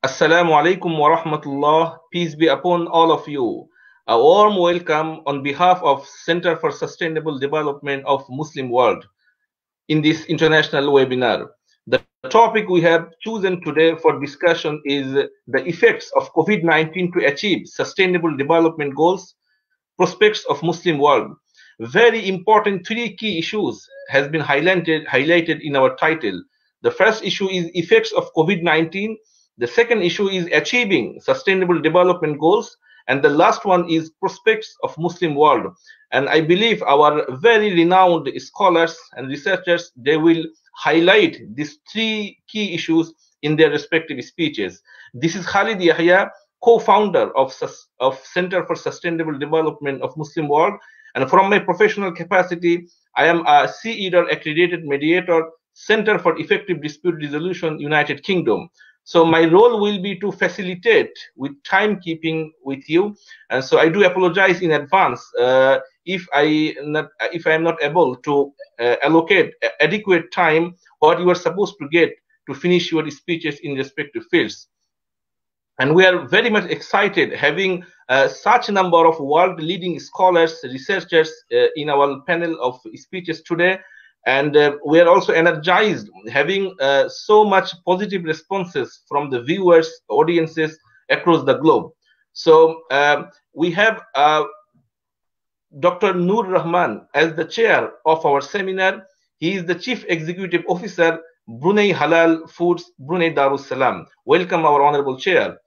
Assalamu alaikum wa rahmatullah. Peace be upon all of you. A warm welcome on behalf of Center for Sustainable Development of Muslim World in this international webinar. The topic we have chosen today for discussion is the effects of COVID-19 to achieve sustainable development goals, prospects of Muslim world. Very important three key issues has been highlighted in our title. The first issue is effects of COVID-19. The second issue is achieving sustainable development goals. And the last one is prospects of Muslim world. And I believe our very renowned scholars and researchers, they will highlight these three key issues in their respective speeches. This is Khalid Yahyea, co-founder of Center for Sustainable Development of Muslim World. And from my professional capacity, I am a CEDAR accredited mediator, Center for Effective Dispute Resolution, United Kingdom. So my role will be to facilitate with timekeeping with you. And so I do apologize in advance if I am not able to allocate adequate time what you are supposed to get to finish your speeches in respective fields. And we are very much excited having such a number of world-leading scholars, researchers in our panel of speeches today. And we are also energized having so much positive responses from the viewers, audiences across the globe. So we have Dr. Noor Rahman as the chair of our seminar. He is the Chief Executive Officer, Brunei Halal Foods, Brunei Darussalam. Welcome, our honorable chair.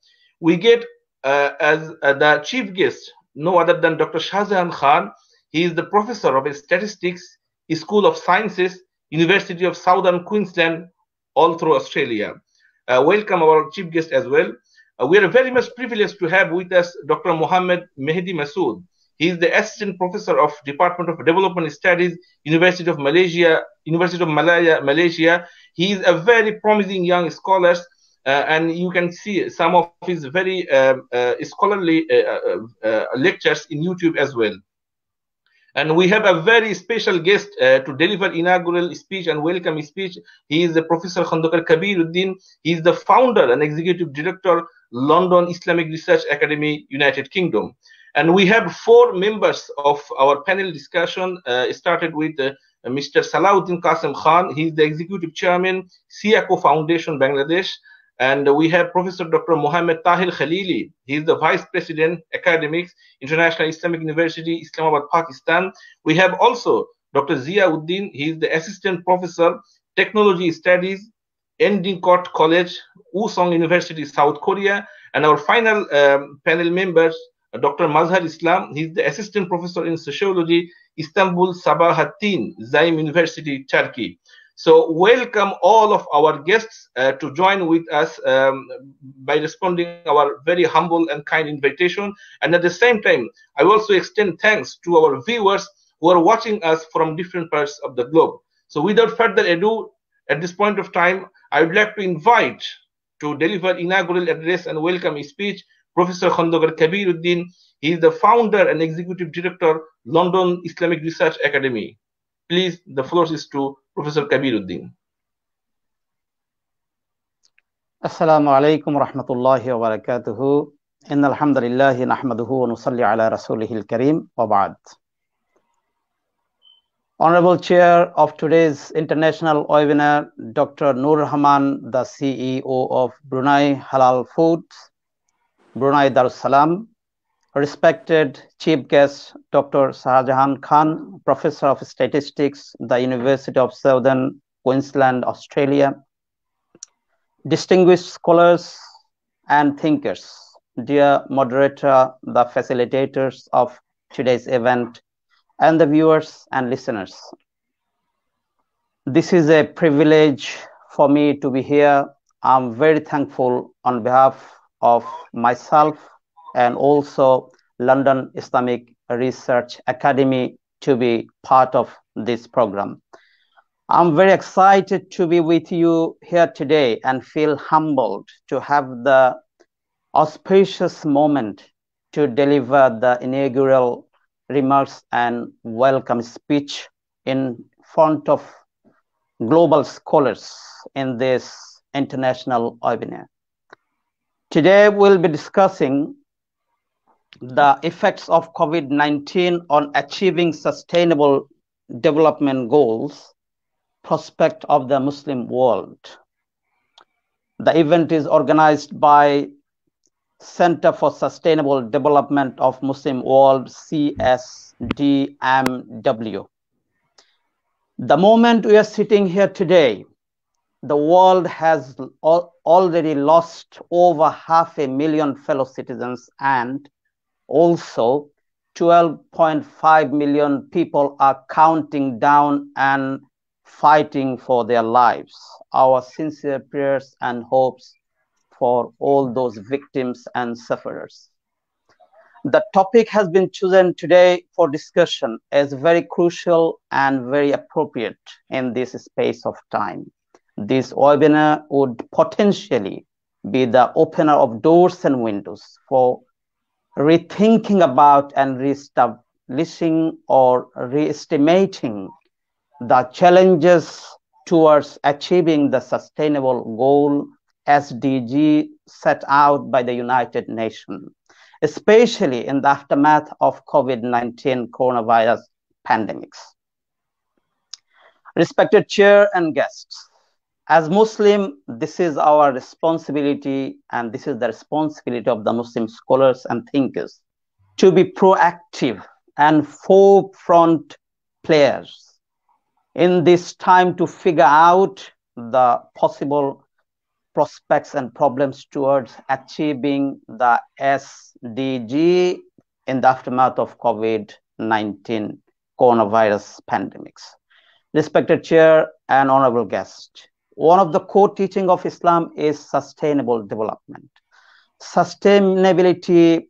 We get as the chief guest, no other than Dr. Shahjahan Khan. He is the professor of statistics, School of Sciences, University of Southern Queensland, all through Australia. Welcome our chief guest as well. We are very much privileged to have with us Dr. Mohammad Mehdi Masud. He is the assistant professor of Department of Development Studies, University of Malaysia, University of Malaya, Malaysia. He is a very promising young scholar, and you can see some of his very scholarly lectures in YouTube as well. And we have a very special guest to deliver inaugural speech and welcome speech. He is the Professor Kabiruddin. He is the founder and executive director, London Islamic Research Academy, United Kingdom. And we have four members of our panel discussion. Started with Mr. Salahuddin Khan. He is the executive chairman, Siako Foundation, Bangladesh. And we have Professor Dr. Mohammed Tahir Khalili. He is the Vice President, Academics, International Islamic University, Islamabad, Pakistan. We have also Dr. Jia Uddin. He is the Assistant Professor, Technology Studies, Endicott College, Woosong University, South Korea. And our final panel members, Dr. Mazhar Islam. He is the Assistant Professor in Sociology, Istanbul, Sabahattin, Zaim University, Turkey. So welcome all of our guests to join with us by responding our very humble and kind invitation. And at the same time, I also extend thanks to our viewers who are watching us from different parts of the globe. So without further ado, at this point of time, I would like to invite to deliver inaugural address and welcome speech, Professor Kabiruddin. He is the founder and executive director, London Islamic Research Academy. Please, the floor is to Professor Kabiruddin. Assalamu alaikum wa rahmatullahi wa barakatuhu. Inna alhamdulillahi nahmaduhu wa nusalli ala rasulihil kareem wa ba'd. Honorable Chair of today's international webinar, Dr. Noor Rahman, the CEO of Brunei Halal Foods, Brunei Darussalam. Respected Chief Guest, Dr. Shahjahan Khan, Professor of Statistics, the University of Southern Queensland, Australia. Distinguished scholars and thinkers, dear moderator, the facilitators of today's event, and the viewers and listeners. This is a privilege for me to be here. I'm very thankful on behalf of myself and also London Islamic Research Academy to be part of this program. I'm very excited to be with you here today and feel humbled to have the auspicious moment to deliver the inaugural remarks and welcome speech in front of global scholars in this international webinar. Today we'll be discussing the effects of COVID-19 on achieving sustainable development goals, prospect of the Muslim world. The event is organized by Center for Sustainable Development of Muslim World, CSDMW. The moment we are sitting here today, the world has already lost over 500,000 fellow citizens, and also 12.5 million people are counting down and fighting for their lives. Our sincere prayers and hopes for all those victims and sufferers. The topic has been chosen today for discussion as very crucial and very appropriate in this space of time. This webinar would potentially be the opener of doors and windows for rethinking about and reestablishing or reestimating the challenges towards achieving the sustainable goal SDG set out by the United Nations, especially in the aftermath of COVID-19 coronavirus pandemics. Respected chair and guests, as Muslim, this is our responsibility, and this is the responsibility of the Muslim scholars and thinkers to be proactive and forefront players in this time to figure out the possible prospects and problems towards achieving the SDG in the aftermath of COVID-19 coronavirus pandemics. Respected chair and honorable guest, one of the core teachings of Islam is sustainable development. Sustainability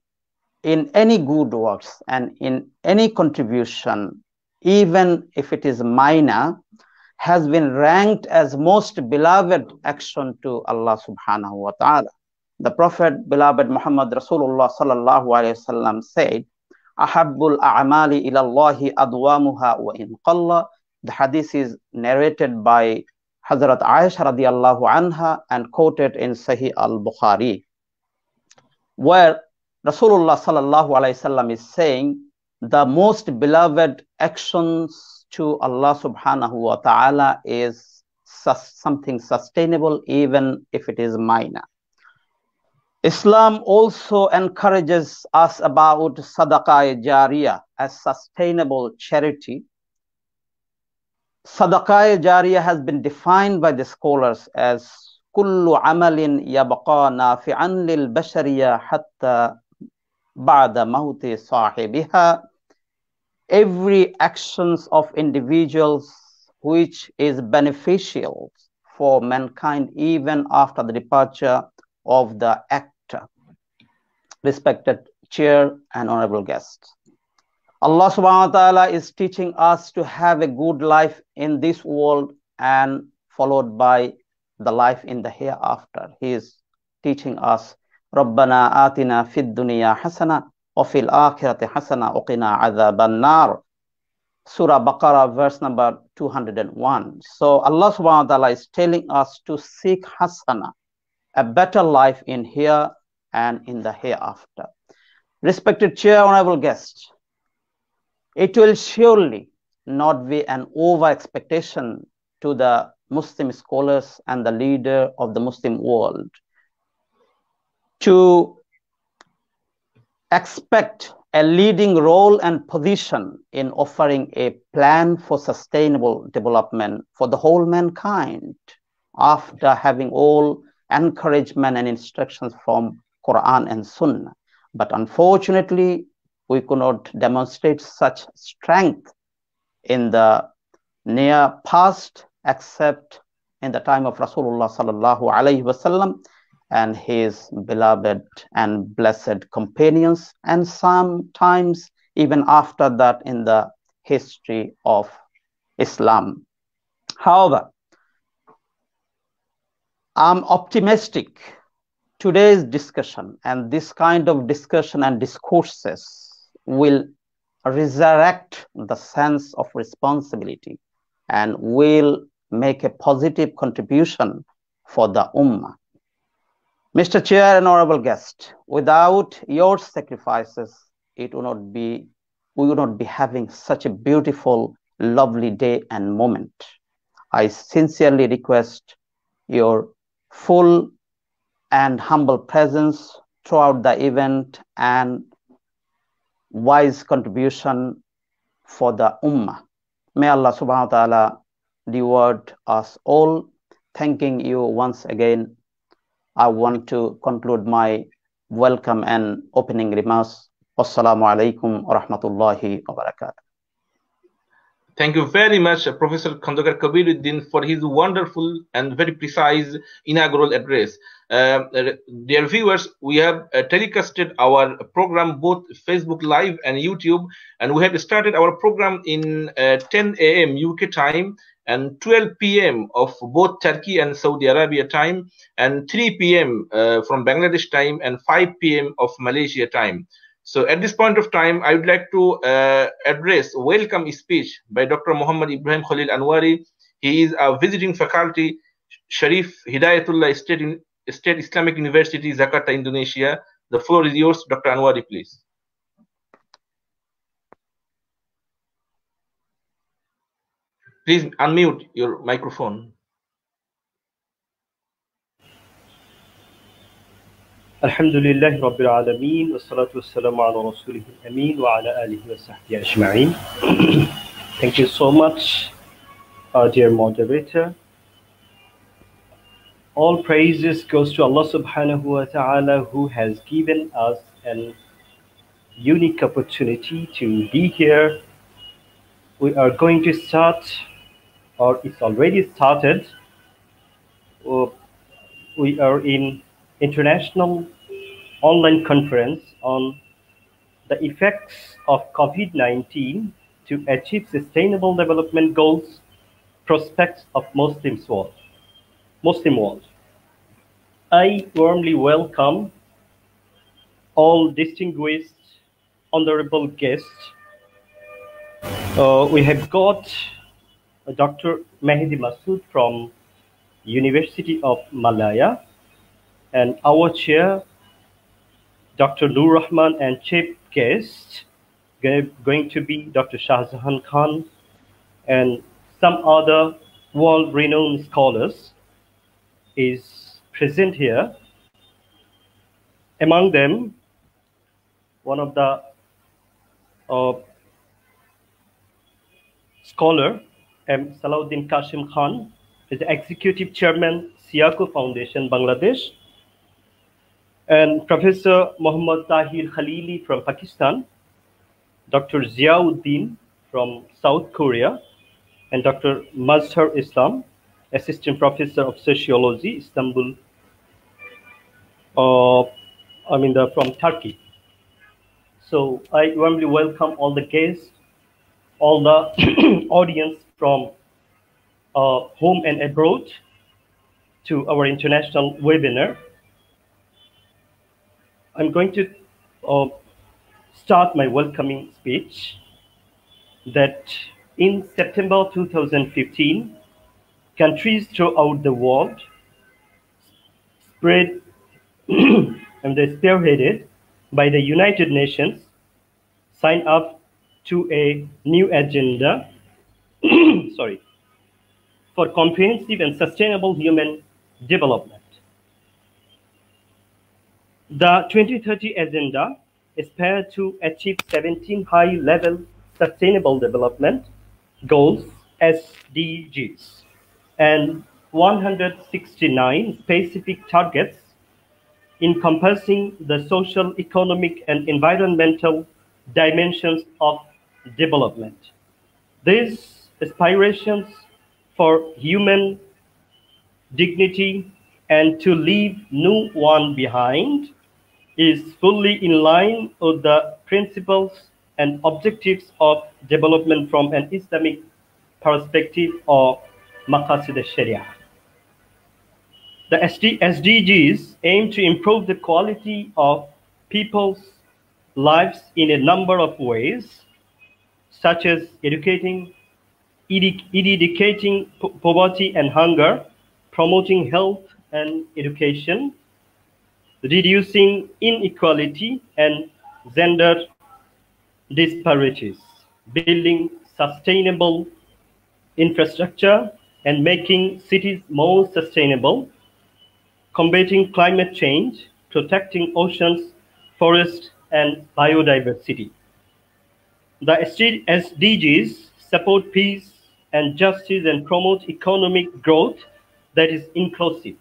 in any good works and in any contribution, even if it is minor, has been ranked as most beloved action to Allah subhanahu wa ta'ala. The Prophet, beloved Muhammad Rasulullah sallallahu alayhi wasallam said, Ahabbul a'amali ilallahi adwamuha wa in qalla. The hadith is narrated by Hazrat Aisha radiallahu anha and quoted in Sahih al-Bukhari, where Rasulullah sallallahu alayhi wasallam is saying, the most beloved actions to Allah subhanahu wa ta'ala is something sustainable, even if it is minor. Islam also encourages us about sadaqah jariyah as sustainable charity. Sadaqah jariyah has been defined by the scholars as kullu amalin yabqa nafi'an lil bashariyah hatta ba'da mawti sahibiha. Every actions of individuals which is beneficial for mankind even after the departure of the actor. Respected chair and honorable guests, Allah subhanahu wa ta'ala is teaching us to have a good life in this world and followed by the life in the hereafter. He is teaching us, Rabbana atina fid dunya hasana wa fil akhirati hasana wa qina adhaban nar. Surah Baqarah, verse number 201. So Allah subhanahu wa ta'ala is telling us to seek hasana, a better life in here and in the hereafter. Respected chair, honorable guests, it will surely not be an over expectation to the Muslim scholars and the leader of the Muslim world to expect a leading role and position in offering a plan for sustainable development for the whole mankind after having all encouragement and instructions from Quran and Sunnah. But unfortunately, we could not demonstrate such strength in the near past except in the time of Rasulullah sallallahu alaihi wasallam and his beloved and blessed companions, and sometimes even after that in the history of Islam. However, I'm optimistic today's discussion and this kind of discussion and discourses will resurrect the sense of responsibility and will make a positive contribution for the Ummah. Mr. Chair and honorable guest, without your sacrifices, we would not be having such a beautiful, lovely day and moment. I sincerely request your full and humble presence throughout the event and wise contribution for the Ummah. May Allah subhanahu wa ta'ala reward us all. Thanking you once again. I want to conclude my welcome and opening remarks. Wassalamu alaikum wa rahmatullahi wa barakatuh. Thank you very much, Professor Khandakar Kabiruddin, for his wonderful and very precise inaugural address. Dear viewers, we have telecasted our program both Facebook Live and YouTube, and we have started our program in 10 a.m. UK time and 12 p.m. of both Turkey and Saudi Arabia time, and 3 p.m. From Bangladesh time, and 5 p.m. of Malaysia time. So at this point of time, I would like to address a welcome speech by Dr. Muhammad Ibrahim Khalil Anwari. He is a visiting faculty, Sharif Hidayatullah State Islamic University, Jakarta, Indonesia. The floor is yours, Dr. Anwari, please. Please unmute your microphone. Alhamdulillahi Rabbil Alameen, wassalatu wassalamu ala rasulih al-ameen wa ala alihi wa sahbihi ajma'in. Thank you so much, dear moderator. All praises goes to Allah subhanahu wa ta'ala, who has given us an unique opportunity to be here. We are going to start, or it's already started. We are in international online conference on the effects of COVID-19 to achieve sustainable development goals, prospects of Muslim world. I warmly welcome all distinguished honorable guests. We have got Dr. Mehedi Masud from University of Malaya, and our chair, Dr. Nur Rahman, and chief guest going to be Dr. Shahjahan Khan and some other world-renowned scholars is present here. Among them, one of the scholar, Salahuddin Kashim Khan, is the executive chairman, Siako Foundation, Bangladesh, and Professor Muhammad Tahir Khalili from Pakistan, Dr. Jia Uddin from South Korea, and Dr. Mazhar Islam, Assistant Professor of Sociology, Istanbul, from Turkey. So I warmly welcome all the guests, all the audience from home and abroad to our international webinar. I'm going to start my welcoming speech that in September 2015, countries throughout the world spread and they spearheaded by the United Nations signed up to a new agenda for comprehensive and sustainable human development. The 2030 agenda aspires to achieve 17 high-level sustainable development goals, SDGs, and 169 specific targets encompassing the social, economic, and environmental dimensions of development. These aspirations for human dignity and to leave no one behind is fully in line with the principles and objectives of development from an Islamic perspective or Maqasid al-Sharia. The SDGs aim to improve the quality of people's lives in a number of ways, such as eradicating poverty and hunger, promoting health and education, reducing inequality and gender disparities, building sustainable infrastructure and making cities more sustainable, combating climate change, protecting oceans, forests, and biodiversity. The SDGs support peace and justice and promote economic growth that is inclusive,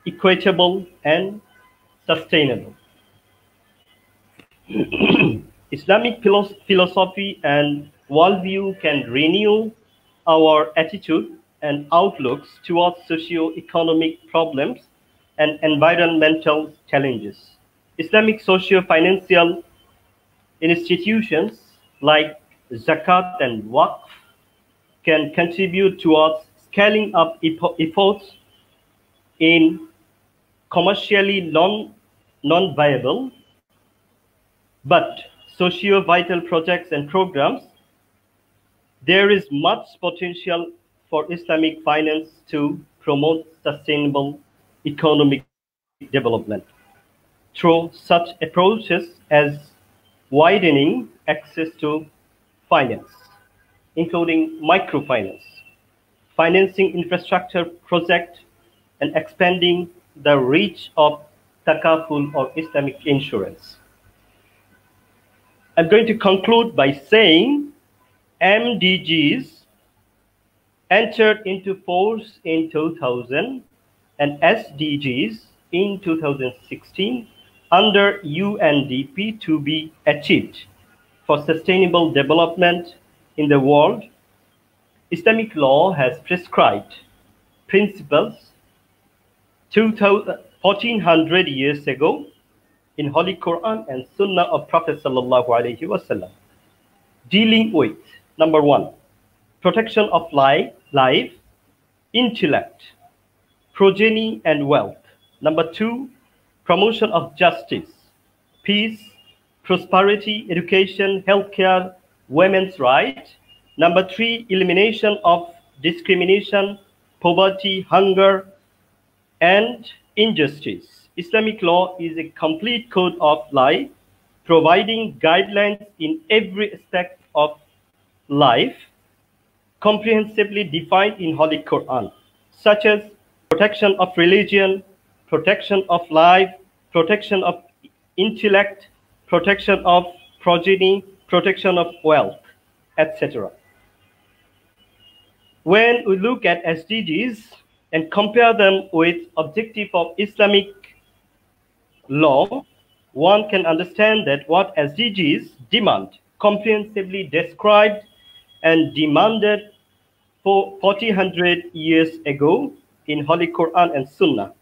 equitable, and sustainable. Islamic philosophy and worldview can renew our attitude and outlooks towards socio-economic problems and environmental challenges. Islamic socio-financial institutions like zakat and waqf can contribute towards scaling up efforts in commercially non-viable but socio-vital projects and programs. There is much potential for Islamic finance to promote sustainable economic development through such approaches as widening access to finance, including microfinance, financing infrastructure projects, and expanding the reach of takaful or Islamic insurance. I'm going to conclude by saying MDGs entered into force in 2000 and SDGs in 2016 under UNDP to be achieved for sustainable development in the world. Islamic law has prescribed principles 1400 years ago in Holy Quran and Sunnah of Prophet sallallahu alaihi wasallam, dealing with number 1, protection of life, intellect, progeny, and wealth. Number 2, promotion of justice, peace, prosperity, education, healthcare, women's rights. Number 3, elimination of discrimination, poverty, hunger, and injustice. Islamic law is a complete code of life, providing guidelines in every aspect of life, comprehensively defined in Holy Quran, such as protection of religion, protection of life, protection of intellect, protection of progeny, protection of wealth, etc. When we look at SDGs and compare them with objective of Islamic law, one can understand that what SDGs demand, comprehensively described and demanded for 1400 years ago in Holy Quran and Sunnah,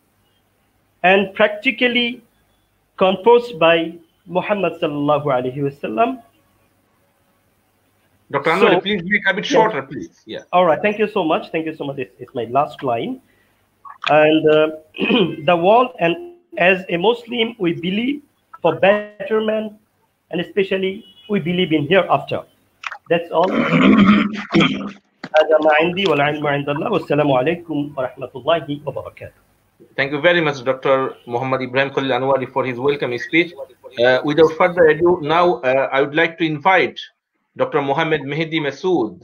and practically conforced by Muhammad sallallahu alaihi wasallam. Dr. Anwar, please make a bit shorter, please. Yeah. All right. Thank you so much. Thank you so much. It's my last line. And the world, and as a Muslim, we believe for betterment, and especially we believe in hereafter. That's all. Thank you very much, Dr. Muhammad Ibrahim Khalil Anwari, for his welcome speech. Without further ado, now I would like to invite Dr. Mohammad Mehdi Masud.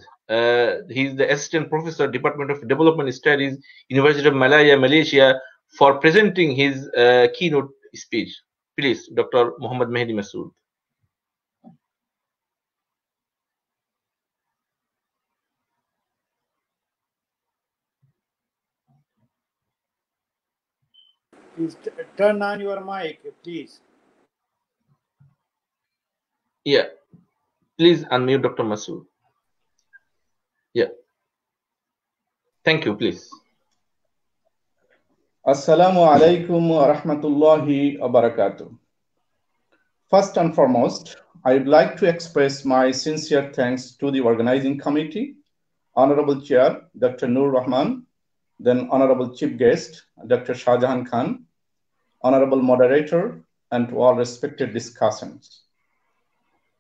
He is the Assistant Professor, Department of Development Studies, University of Malaya, Malaysia, for presenting his keynote speech. Please, Dr. Mohammad Mehdi Masud. Please turn on your mic, please. Yeah. Please unmute Dr. Masud. Yeah. Thank you, please. Assalamu alaikum wa rahmatullahi wa barakatuh. First and foremost, I would like to express my sincere thanks to the organizing committee, Honorable Chair, Dr. Nur Rahman, then Honorable Chief Guest, Dr. Shahjahan Khan, Honorable Moderator, and to all respected discussants.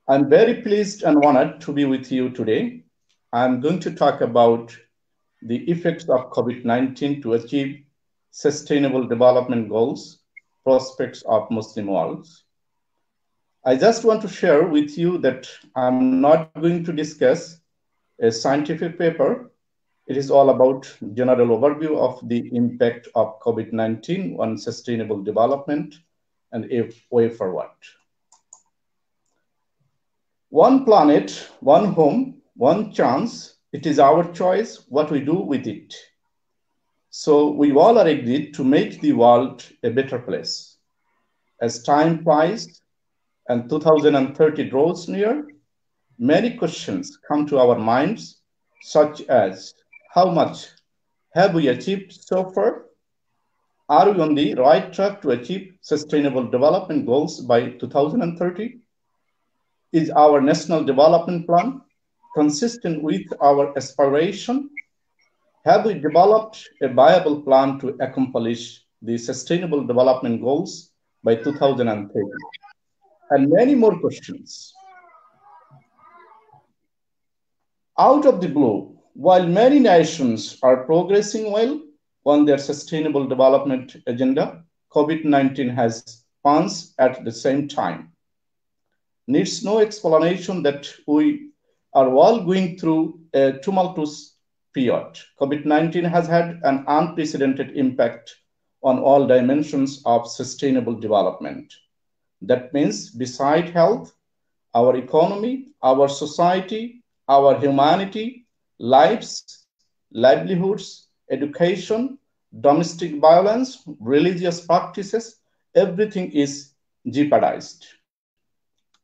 I'm very pleased and honored to be with you today. I'm going to talk about the effects of COVID-19 to achieve Sustainable Development Goals, Prospects of Muslim Worlds. I just want to share with you that I'm not going to discuss a scientific paper. It is all about general overview of the impact of COVID-19 on sustainable development and a way forward. One planet, one home, one chance. It is our choice what we do with it. So we all are agreed to make the world a better place. As time flies and 2030 draws near, many questions come to our minds, such as how much have we achieved so far? Are we on the right track to achieve sustainable development goals by 2030? Is our national development plan consistent with our aspiration? Have we developed a viable plan to accomplish the sustainable development goals by 2030? And many more questions. Out of the blue, while many nations are progressing well on their sustainable development agenda, COVID-19 has pounced at the same time. Needs no explanation that we are all going through a tumultuous period. COVID-19 has had an unprecedented impact on all dimensions of sustainable development. That means beside health, our economy, our society, our humanity, lives, livelihoods, education, domestic violence, religious practices, everything is jeopardized.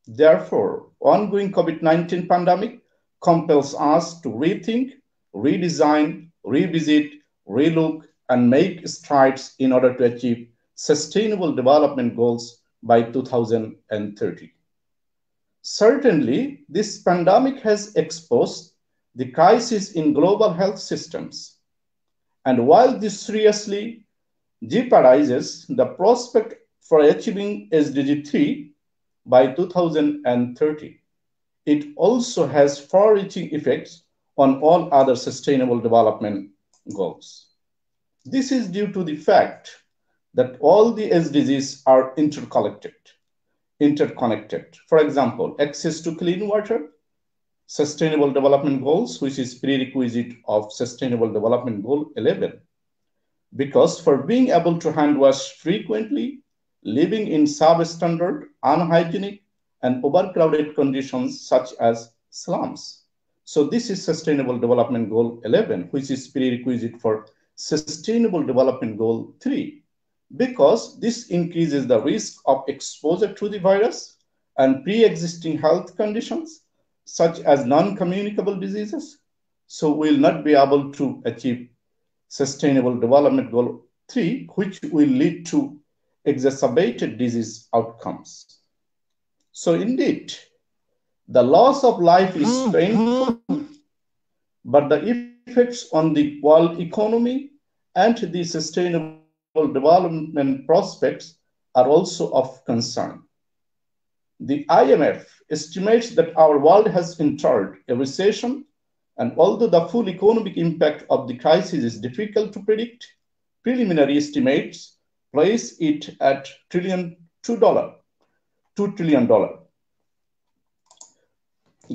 Therefore, ongoing COVID-19 pandemic compels us to rethink, redesign, revisit, relook, and make strides in order to achieve sustainable development goals by 2030. Certainly, this pandemic has exposed the crisis in global health systems. And while this seriously jeopardizes the prospect for achieving SDG 3 by 2030, it also has far-reaching effects on all other sustainable development goals. This is due to the fact that all the SDGs are interconnected. For example, access to clean water, Sustainable Development Goals, which is prerequisite of Sustainable Development Goal 11. Because for being able to hand wash frequently, living in substandard, unhygienic, and overcrowded conditions such as slums. So this is Sustainable Development Goal 11, which is prerequisite for Sustainable Development Goal 3. Because this increases the risk of exposure to the virus and pre-existing health conditions, such as non-communicable diseases. So we'll not be able to achieve Sustainable Development Goal 3, which will lead to exacerbated disease outcomes. So indeed, the loss of life is painful, but the effects on the world economy and the sustainable development prospects are also of concern. The IMF estimates that our world has entered a recession, and although the full economic impact of the crisis is difficult to predict, preliminary estimates place it at $2 trillion.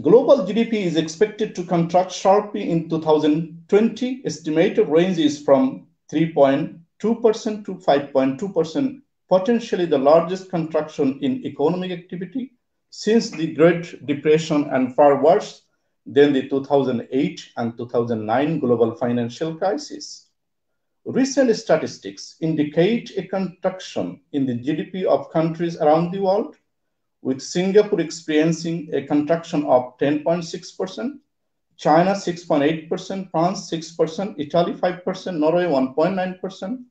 Global GDP is expected to contract sharply in 2020. Estimated range is from 3.2% to 5.2%, potentially the largest contraction in economic activity since the Great Depression and far worse than the 2008 and 2009 global financial crisis. Recent statistics indicate a contraction in the GDP of countries around the world, with Singapore experiencing a contraction of 10.6%, China 6.8%, France 6%, Italy 5%, Norway 1.9%,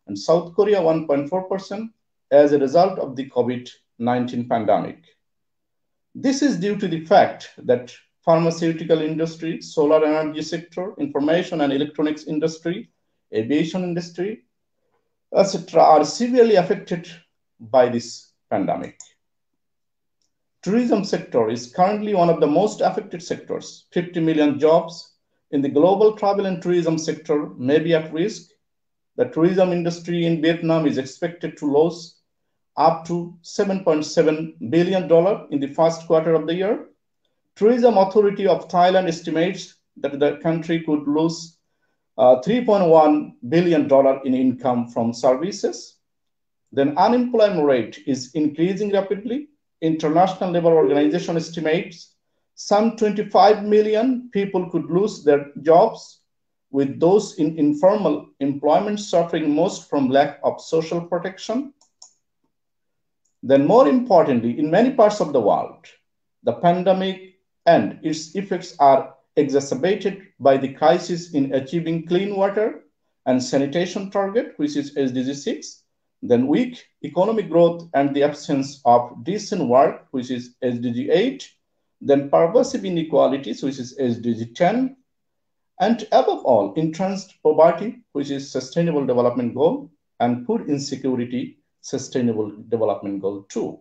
and South Korea 1.4% as a result of the COVID-19 pandemic. This is due to the fact that pharmaceutical industry, solar energy sector, information and electronics industry, aviation industry, etc. are severely affected by this pandemic. Tourism sector is currently one of the most affected sectors. 50 million jobs in the global travel and tourism sector may be at risk. the tourism industry in Vietnam is expected to lose up to $7.7 billion in the first quarter of the year. Tourism Authority of Thailand estimates that the country could lose $3.1 billion in income from services. Then unemployment rate is increasing rapidly. International Labour Organization estimates some 25 million people could lose their jobs, with those in informal employment suffering most from lack of social protection. Then more importantly, in many parts of the world, the pandemic and its effects are exacerbated by the crisis in achieving clean water and sanitation target, which is SDG 6, then weak economic growth and the absence of decent work, which is SDG 8, then pervasive inequalities, which is SDG 10, and above all, entrenched poverty, which is Sustainable Development Goal, and food insecurity, Sustainable Development Goal 2.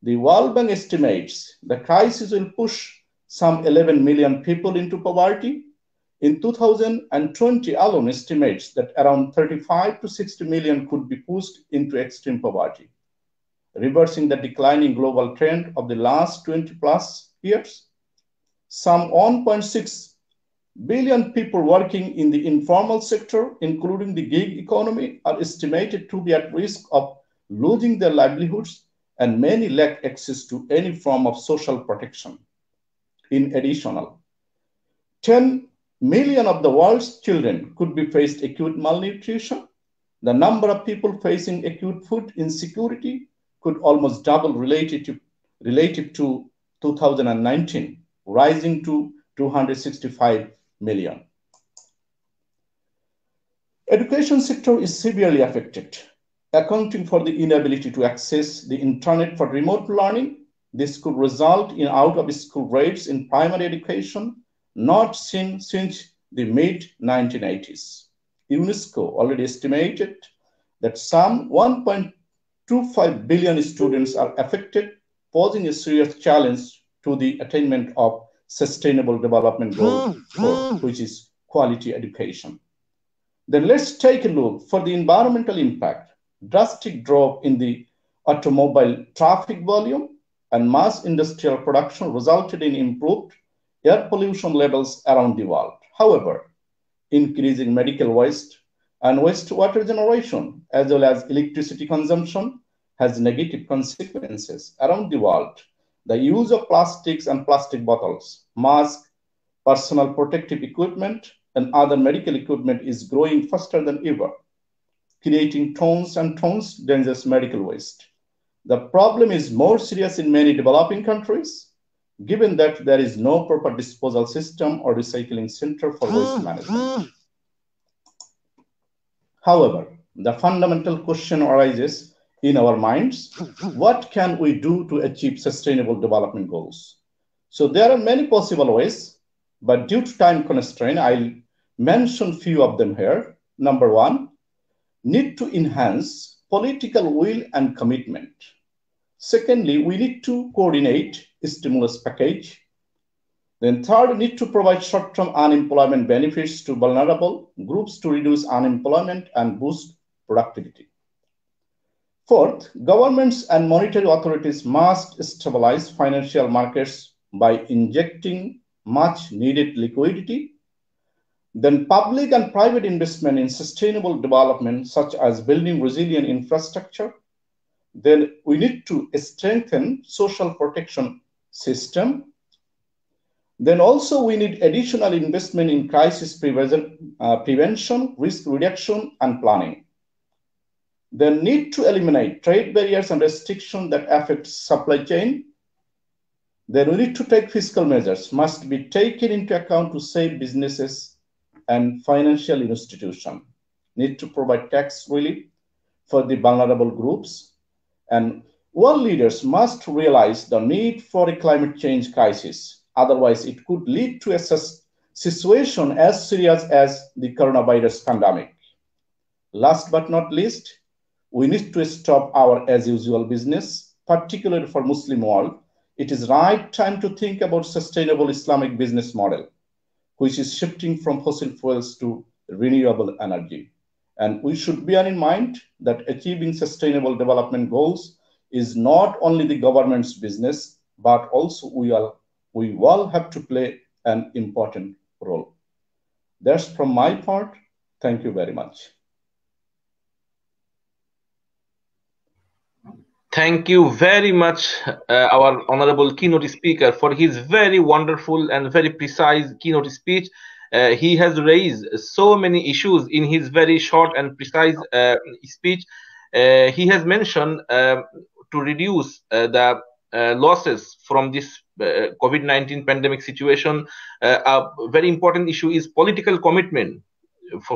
The World Bank estimates the crisis will push some 11 million people into poverty. In 2020 alone, estimates that around 35 to 60 million could be pushed into extreme poverty, reversing the declining global trend of the last 20 plus years. Some 1.6 billion people working in the informal sector, including the gig economy, are estimated to be at risk of losing their livelihoods, and many lack access to any form of social protection. In addition, 10 million of the world's children could be faced acute malnutrition. The number of people facing acute food insecurity could almost double relative to 2019, rising to 265 million. Education sector is severely affected, accounting for the inability to access the internet for remote learning. This could result in out-of-school rates in primary education not seen since the mid-1980s. UNESCO already estimated that some 1.25 billion students are affected, posing a serious challenge to the attainment of Sustainable Development Goal 4, which is quality education. Then let's take a look for the environmental impact. Drastic drop in the automobile traffic volume and mass industrial production resulted in improved air pollution levels around the world. However, increasing medical waste and wastewater generation, as well as electricity consumption, has negative consequences around the world. The use of plastics and plastic bottles, masks, personal protective equipment, and other medical equipment is growing faster than ever, creating tons and tons of dangerous medical waste. The problem is more serious in many developing countries, given that there is no proper disposal system or recycling center for waste management. However, the fundamental question arises in our minds: what can we do to achieve Sustainable Development Goals? So there are many possible ways, but due to time constraint, I'll mention few of them here. Number one, need to enhance political will and commitment. Secondly, we need to coordinate a stimulus package. Then third, need to provide short-term unemployment benefits to vulnerable groups to reduce unemployment and boost productivity. Fourth, governments and monetary authorities must stabilize financial markets by injecting much needed liquidity. Then public and private investment in sustainable development, such as building resilient infrastructure. Then we need to strengthen social protection system. Then also we need additional investment in crisis prevention, risk reduction, and planning. Then need to eliminate trade barriers and restrictions that affect supply chain. Then we need to take fiscal measures, must be taken into account to save businesses and financial institutions. Need to provide tax relief for the vulnerable groups. And world leaders must realize the need for a climate change crisis. Otherwise, it could lead to a situation as serious as the coronavirus pandemic. Last but not least, we need to stop our as usual business, particularly for Muslim world. It is right time to think about sustainable Islamic business model, which is shifting from fossil fuels to renewable energy. And we should bear in mind that achieving sustainable development goals is not only the government's business, but also we all have to play an important role. That's from my part. Thank you very much. Thank you very much, our honorable keynote speaker, for his very wonderful and very precise keynote speech. He has raised so many issues in his very short and precise speech. He has mentioned to reduce the losses from this COVID-19 pandemic situation. A very important issue is political commitment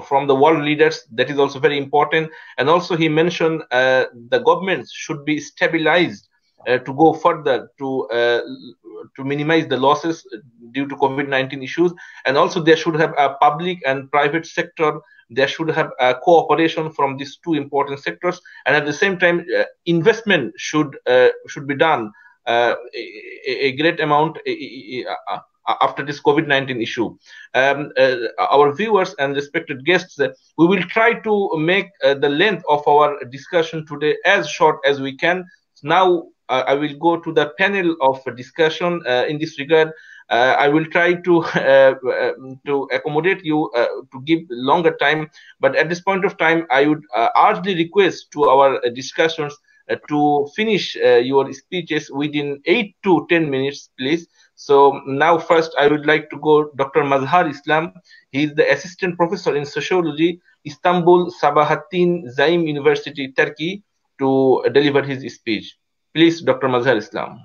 from the world leaders. That is also very important. And also he mentioned the governments should be stabilized to go further to minimize the losses due to COVID-19 issues. And also there should have a public and private sector. There should have a cooperation from these two important sectors. And at the same time, investment should be done a great amount after this COVID-19 issue. Our viewers and respected guests, we will try to make the length of our discussion today as short as we can. Now, I will go to the panel of discussion in this regard. I will try to accommodate you to give longer time, but at this point of time, I would urgently request to our discussions to finish your speeches within 8 to 10 minutes, please. So now first I would like to go Dr. Mazhar Islam. He is the Assistant Professor in Sociology, Istanbul, Sabahattin, Zaim University, Turkey, to deliver his speech. Please, Dr. Mazhar Islam.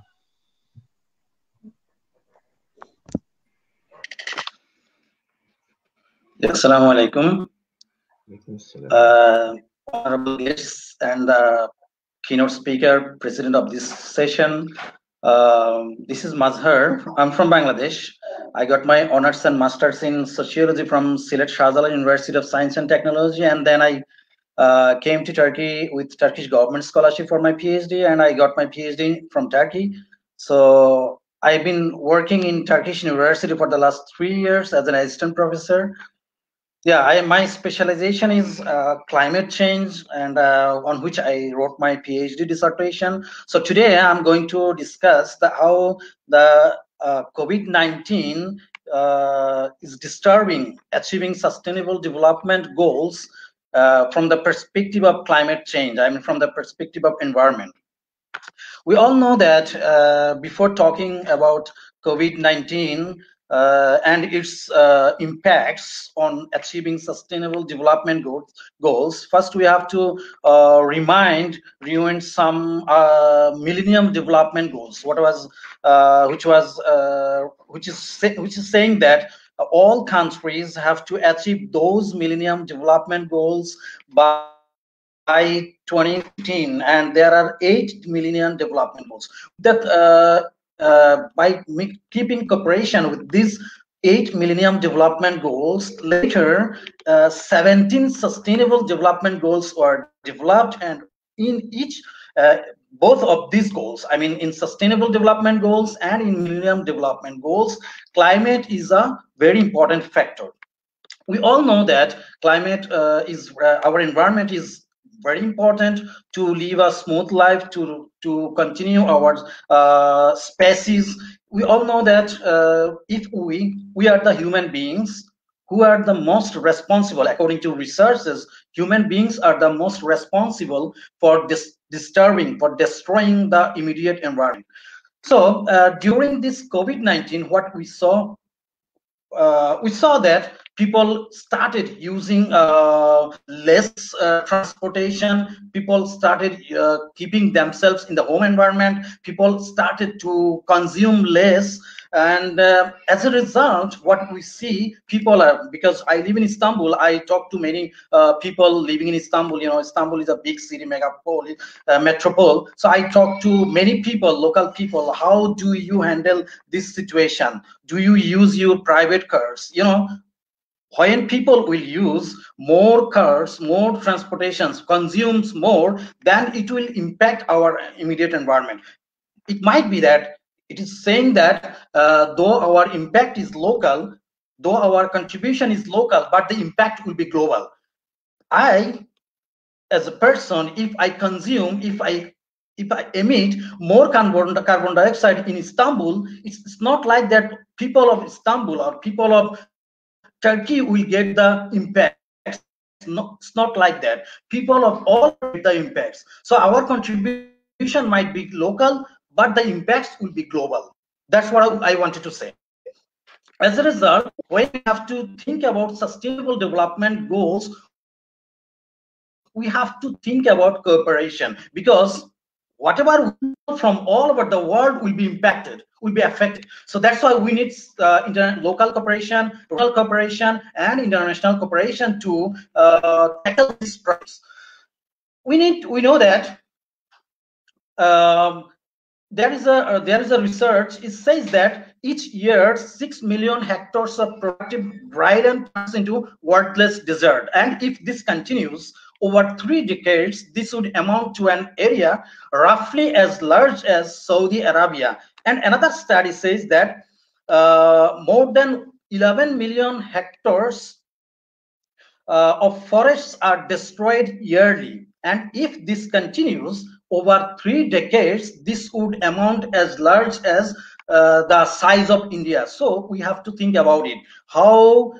Assalamu alaikum. Honorable guests and keynote speaker, president of this session. This is Mazhar. I'm from Bangladesh. I got my honors and masters in sociology from Sylhet Shahjahan University of Science and Technology, and then I came to Turkey with Turkish government scholarship for my PhD, and I got my PhD from Turkey. So I've been working in Turkish University for the last 3 years as an assistant professor. Yeah, my specialization is climate change, and on which I wrote my PhD dissertation. So today I'm going to discuss how the COVID-19 is disturbing achieving sustainable development goals from the perspective of climate change. I mean, from the perspective of environment. We all know that before talking about COVID-19 and its impacts on achieving sustainable development goals, first we have to rewind some Millennium Development Goals. Which is saying that all countries have to achieve those Millennium Development Goals by 2015, and there are 8 Millennium Development Goals. That by keeping cooperation with these 8 Millennium Development Goals, later 17 Sustainable Development Goals were developed, and in each both of these goals, I mean in Sustainable Development Goals and in Millennium Development Goals, climate is a very important factor. We all know that climate is our environment is very important to live a smooth life, to continue our species. We all know that if we are the human beings who are the most responsible, according to researchers, human beings are the most responsible for destroying the immediate environment. So during this COVID-19, what we saw that people started using less transportation. People started keeping themselves in the home environment. People started to consume less. And as a result, what we see, people are, because I live in Istanbul, I talk to many people living in Istanbul. You know, Istanbul is a big city, metropole. So I talk to many people, local people. How do you handle this situation? Do you use your private cars? You know, when people will use more cars, more transportations, consumes more, then it will impact our immediate environment. It might be that it is saying that though our impact is local, though our contribution is local, but the impact will be global. I, as a person, if I consume, if I emit more carbon dioxide in Istanbul, it's not like that people of Istanbul or people of Turkey will get the impacts. No, it's not like that. People of all get the impacts. So our contribution might be local, but the impacts will be global. That's what I wanted to say. As a result, when we have to think about sustainable development goals, we have to think about cooperation, because whatever from all over the world will be impacted, will be affected. So that's why we need local cooperation, regional cooperation, and international cooperation to tackle these problems. We know that there is a research. It says that each year 6 million hectares of productive dry land turns into worthless desert, and if this continues over 3 decades, this would amount to an area roughly as large as Saudi Arabia. And another study says that more than 11 million hectares of forests are destroyed yearly, and if this continues over 3 decades, this would amount as large as the size of India. So we have to think about it, how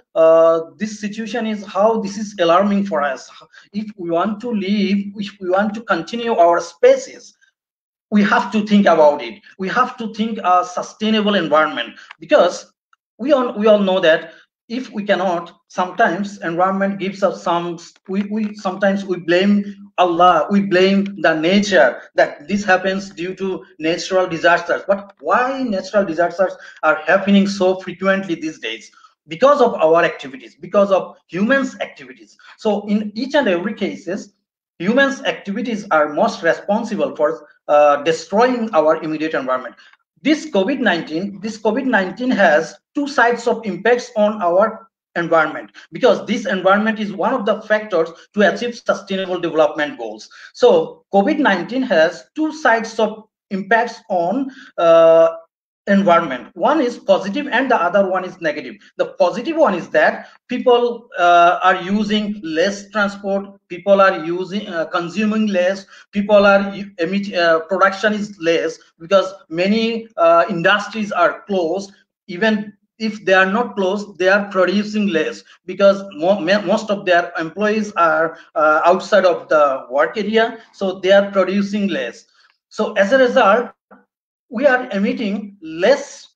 this situation is, how this is alarming for us. If we want to live, if we want to continue our species, we have to think about it. We have to think a sustainable environment, because we all know that if we cannot, sometimes environment gives us some, sometimes we blame Allah, we blame the nature, that this happens due to natural disasters. But why natural disasters are happening so frequently these days? Because of our activities, because of humans activities. So in each and every cases, humans activities are most responsible for destroying our immediate environment. This COVID-19 has 2 sides of impacts on our environment, because this environment is one of the factors to achieve sustainable development goals. So COVID-19 has 2 sides of impacts on environment. One is positive and the other one is negative. The positive one is that people are using less transport, people are using consuming less, people are production is less, because many industries are closed. Even if they are not closed, they are producing less, because most of their employees are outside of the work area, so they are producing less. So as a result, we are emitting less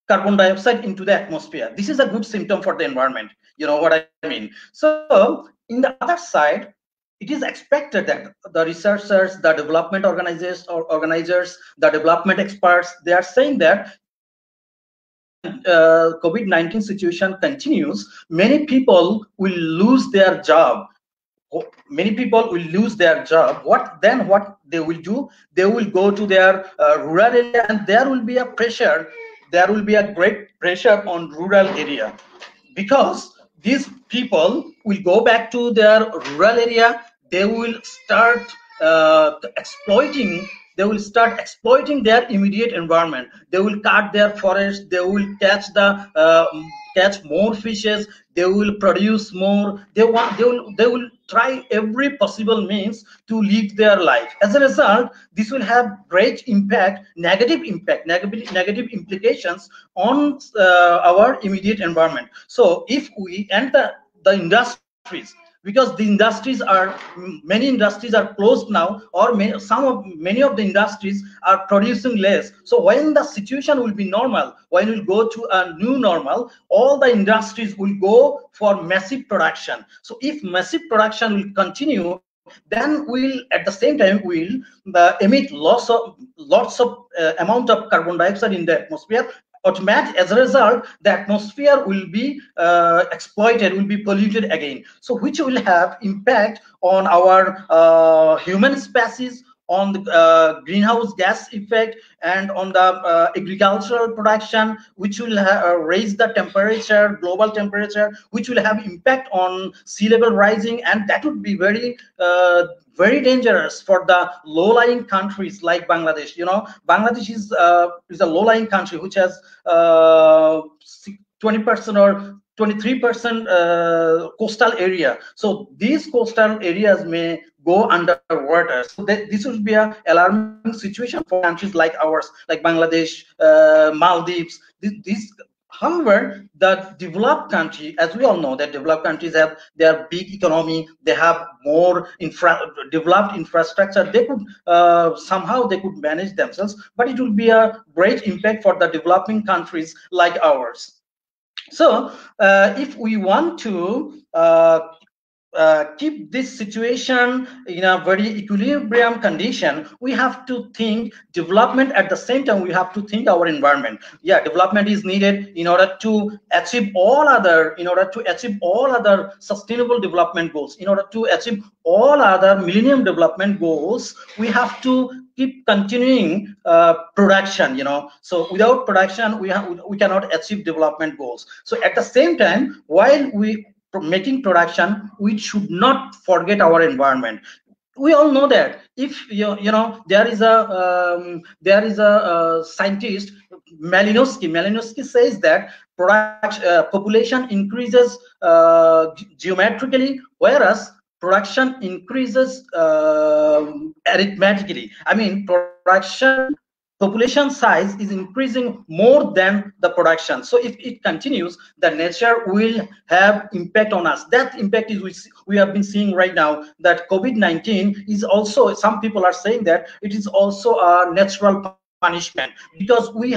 carbon dioxide into the atmosphere. This is a good symptom for the environment. You know what I mean? So in the other side, it is expected that the researchers, the development organizers, the development experts, they are saying that if COVID-19 situation continues, many people will lose their job. Many people will lose their job. What they will do? They will go to their rural area, and there will be a pressure. There will be a great pressure on rural area, because these people will go back to their rural area. They will start exploiting. They will start exploiting their immediate environment. They will cut their forests. They will catch more fishes. They will produce more. They will try every possible means to live their life. As a result, this will have great impact, negative implications on our immediate environment. So if we enter the industries, because many industries are closed now, or many of the industries are producing less. So when the situation will be normal, when we'll go to a new normal, all the industries will go for massive production. So if massive production will continue, then we'll at the same time will emit lots of amount of carbon dioxide in the atmosphere. As a result, the atmosphere will be exploited, will be polluted again, so which will have impact on our human species, on the greenhouse gas effect, and on the agricultural production, which will raise the temperature, global temperature, which will have impact on sea level rising, and that would be very dangerous for the low-lying countries like Bangladesh. You know, Bangladesh is a low-lying country which has 20% or 23% coastal area. So these coastal areas may go underwater. So this would be an alarming situation for countries like ours, like Bangladesh, Maldives. However, the developed country, as we all know, that developed countries have their big economy, they have more developed infrastructure. They could somehow they could manage themselves, but it will be a great impact for the developing countries like ours. So, if we want to keep this situation in a very equilibrium condition, we have to think development. At the same time, we have to think our environment. Yeah, development is needed in order to achieve all other sustainable development goals. In order to achieve all other Millennium Development Goals, we have to keep continuing production. So without production, we cannot achieve development goals. So at the same time, while we making production, we should not forget our environment. We all know that if there is a scientist, Malinowski says that population increases geometrically, whereas production increases arithmetically. I mean, population size is increasing more than the production. So if it continues, the nature will have impact on us. That impact is we have been seeing right now, that COVID-19 is also, some people are saying that it is also a natural punishment, because we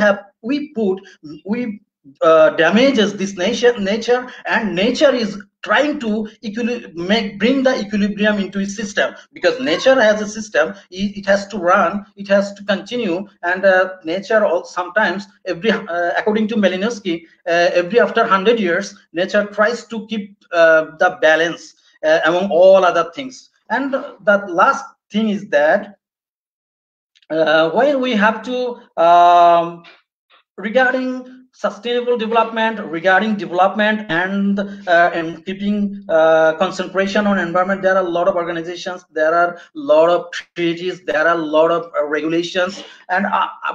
damages this nature, and nature is trying to bring the equilibrium into its system, because nature has a system. It has to run, it has to continue, and nature also sometimes, according to Malinowski, every after 100 years, nature tries to keep the balance among all other things. And the last thing is that while we have to regarding sustainable development, and keeping concentration on environment, there are a lot of organizations, there are a lot of treaties, there are a lot of regulations, and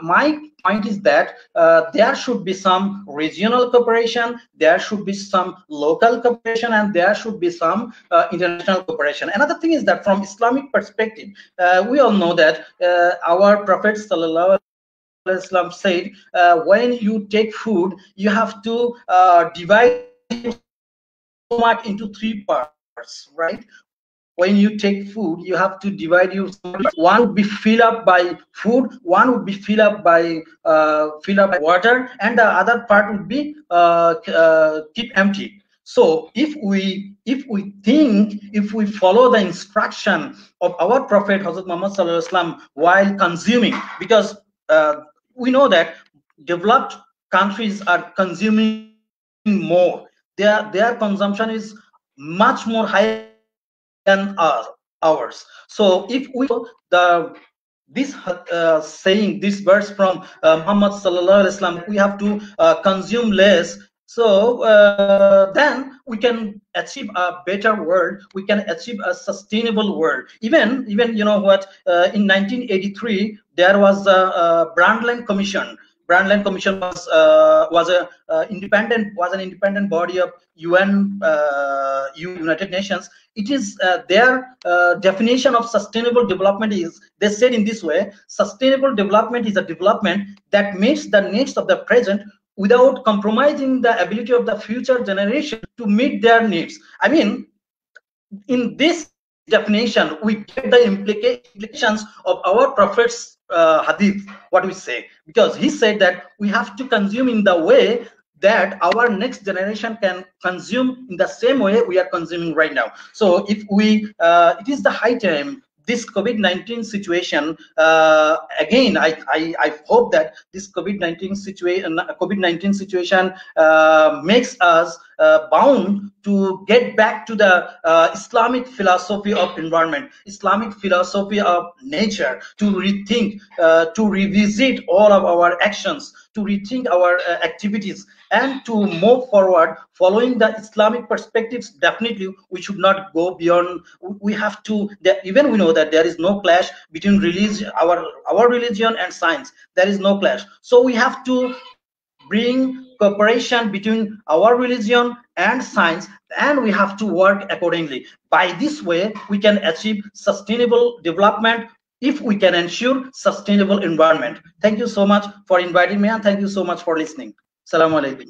my point is that there should be some regional cooperation, there should be some local cooperation, and there should be some international cooperation. Another thing is that from Islamic perspective, we all know that our Prophet Sallallahu Islam said, when you take food, you have to divide your stomach into 3 parts, right? When you take food, you have to divide your stomach. One would be filled up by food, one would be filled up by water, and the other part would be keep empty. So if we follow the instruction of our Prophet Hazrat Muhammad Sallallahu Alaihi Wasallam while consuming, because we know that developed countries are consuming more. Their consumption is much more higher than ours. So if we this verse from Muhammad Sallallahu Alaihi Wasallam, we have to consume less. So then we can achieve a better world. We can achieve a sustainable world. Even you know what? In 1983, there was a Brundtland Commission. Brundtland Commission was an independent body of United Nations. It is their definition of sustainable development is, they said in this way: sustainable development is a development that meets the needs of the present without compromising the ability of the future generation to meet their needs. I mean, in this definition, we get the implications of our Prophet's hadith, what we say, because he said that we have to consume in the way that our next generation can consume in the same way we are consuming right now. So if it is the high time, this COVID-19 situation, again, I hope that this COVID-19 situation makes us bound to get back to the Islamic philosophy of environment, Islamic philosophy of nature, to rethink, to revisit all of our actions, to rethink our activities, and to move forward following the Islamic perspectives. Definitely, we should not go beyond. We have to. Even we know that there is no clash between religion, our religion and science. There is no clash. So we have to bring cooperation between our religion and science, and we have to work accordingly. By this way, we can achieve sustainable development if we can ensure sustainable environment. Thank you so much for inviting me, and thank you so much for listening. Assalamu alaikum.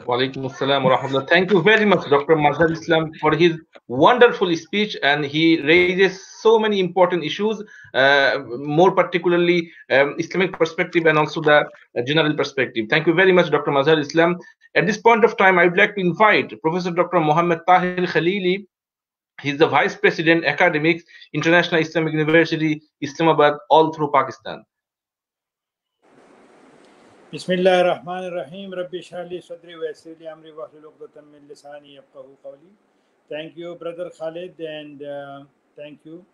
Walaikum assalam wa rahmatullah. Thank you very much, Dr. Mazhar Islam, for his wonderful speech, and he raises so many important issues, more particularly Islamic perspective and also the general perspective. Thank you very much, Dr. Mazhar Islam. At this point of time, I would like to invite Professor Dr. Mohammad Tahir Khalili. He's the Vice President, Academics, International Islamic University, Islamabad, all through Pakistan. Bismillah ar-Rahman ar-Rahim. Rabbi shrah sadri wa yassir li amri wahlul 'uqdatam min lisani yafqahu qawli. Thank you, Brother Khalid, and thank you.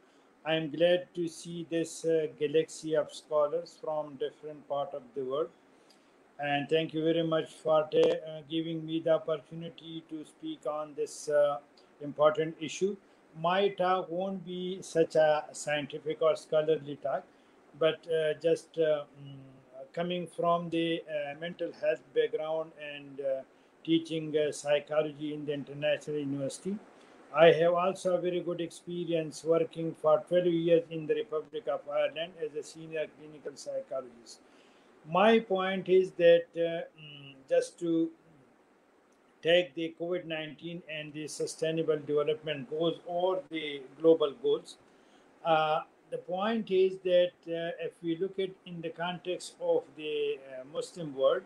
I am glad to see this galaxy of scholars from different parts of the world. And thank you very much for giving me the opportunity to speak on this important issue. My talk won't be such a scientific or scholarly talk, but just coming from the mental health background and teaching psychology in the International University. I have also a very good experience working for 12 years in the Republic of Ireland as a senior clinical psychologist. My point is that just to take the COVID-19 and the sustainable development goals or the global goals, the point is that if we look at in the context of the Muslim world,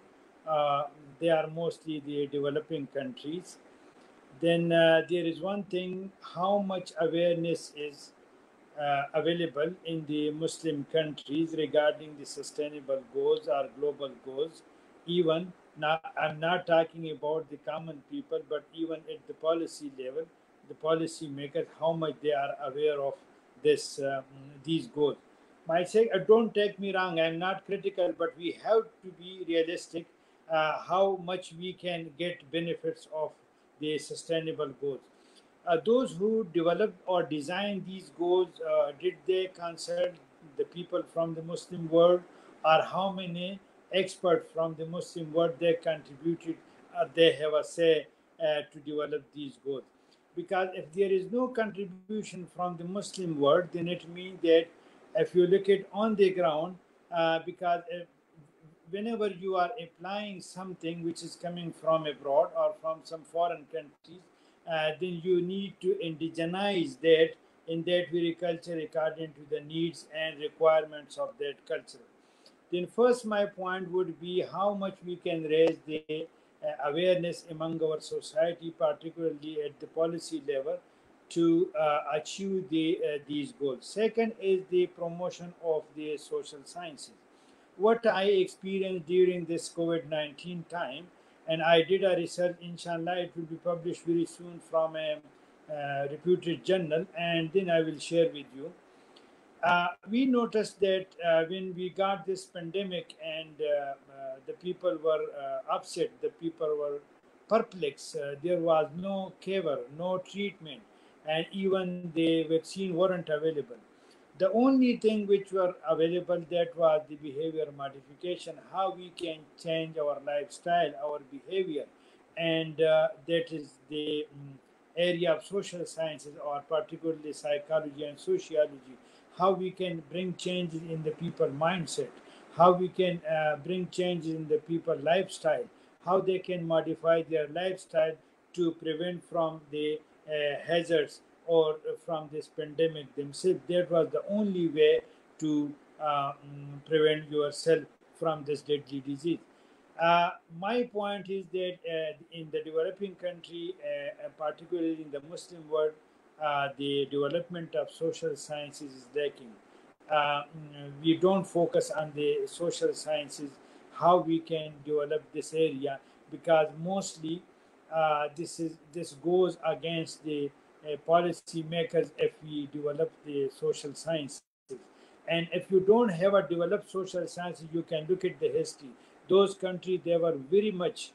they are mostly the developing countries. Then there is one thing, how much awareness is available in the Muslim countries regarding the sustainable goals or global goals. Even now, I'm not talking about the common people, but even at the policy level, the policy makers, how much they are aware of this these goals. Don't take me wrong, I'm not critical, but we have to be realistic how much we can get benefits of the sustainable goals. Those who developed or designed these goals, did they consult the people from the Muslim world, or how many experts from the Muslim world they contributed, they have a say to develop these goals? Because if there is no contribution from the Muslim world, then it means that if you look at on the ground, because whenever you are applying something which is coming from abroad or from some foreign countries, then you need to indigenize that in that very culture according to the needs and requirements of that culture. Then first my point would be how much we can raise the awareness among our society, particularly at the policy level, to achieve these goals. Second is the promotion of the social sciences. What I experienced during this COVID-19 time, and I did a research, inshallah, it will be published very soon from a reputed journal, and then I will share with you. We noticed that when we got this pandemic and the people were upset, the people were perplexed, there was no cure, no treatment, and even the vaccine weren't available. The only thing which were available, that was the behavior modification, how we can change our lifestyle, our behavior, and that is the area of social sciences, or particularly psychology and sociology, how we can bring changes in the people mindset, how we can bring changes in the people lifestyle, how they can modify their lifestyle to prevent from the hazards or from this pandemic themselves. That was the only way to prevent yourself from this deadly disease. My point is that in the developing country, particularly in the Muslim world, the development of social sciences is lacking. We don't focus on the social sciences, how we can develop this area, because mostly this goes against the policy makers if we develop the social sciences. And if you don't have a developed social sciences, you can look at the history. Those countries, they were very much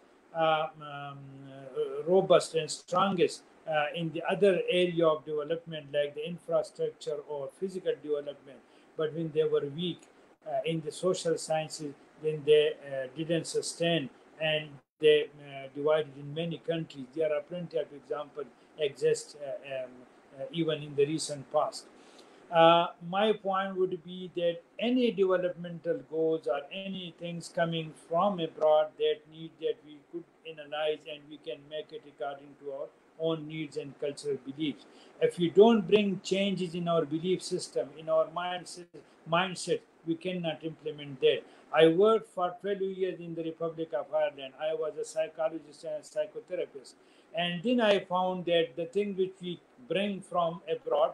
robust and strongest in the other area of development, like the infrastructure or physical development. But when they were weak in the social sciences, then they didn't sustain, and they divided in many countries. There are plenty of examples exist even in the recent past. My point would be that any developmental goals or any things coming from abroad that we could analyze and we can make it according to our own needs and cultural beliefs. If we don't bring changes in our belief system, in our mindset, we cannot implement that. I worked for 12 years in the Republic of Ireland. I was a psychologist and a psychotherapist. And then I found that the thing which we bring from abroad,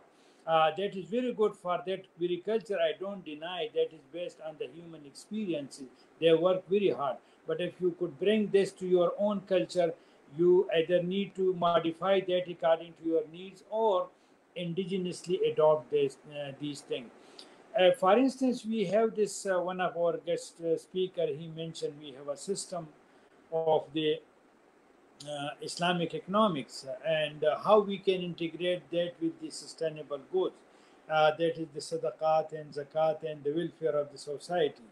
that is very good for that very culture. I don't deny that is based on the human experiences. They work very hard. But if you could bring this to your own culture, you either need to modify that according to your needs or indigenously adopt these things. For instance, we have this one of our guest speaker. He mentioned we have a system of the Islamic economics and how we can integrate that with the sustainable goals. That is the sadaqat and zakat and the welfare of the society.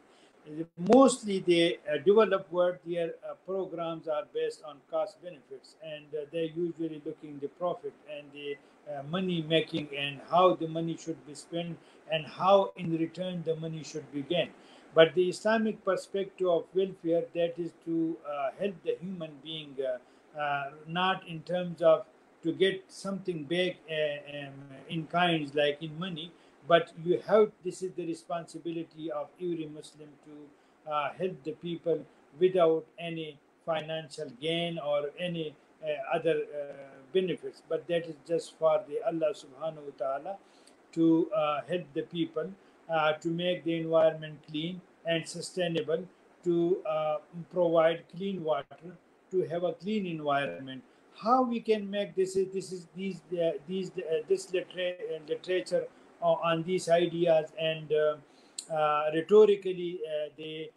Mostly the developed world, their programs are based on cost benefits, and they're usually looking the profit and the money making and how the money should be spent and how in return the money should be gained. But the Islamic perspective of welfare, that is to help the human being, not in terms of to get something back in kinds like in money, but you have, this is the responsibility of every Muslim to help the people without any financial gain or any other benefits. But that is just for the Allah subhanahu wa ta'ala to help the people to make the environment clean and sustainable, to provide clean water, to have a clean environment. How we can make this literature on these ideas and rhetorically the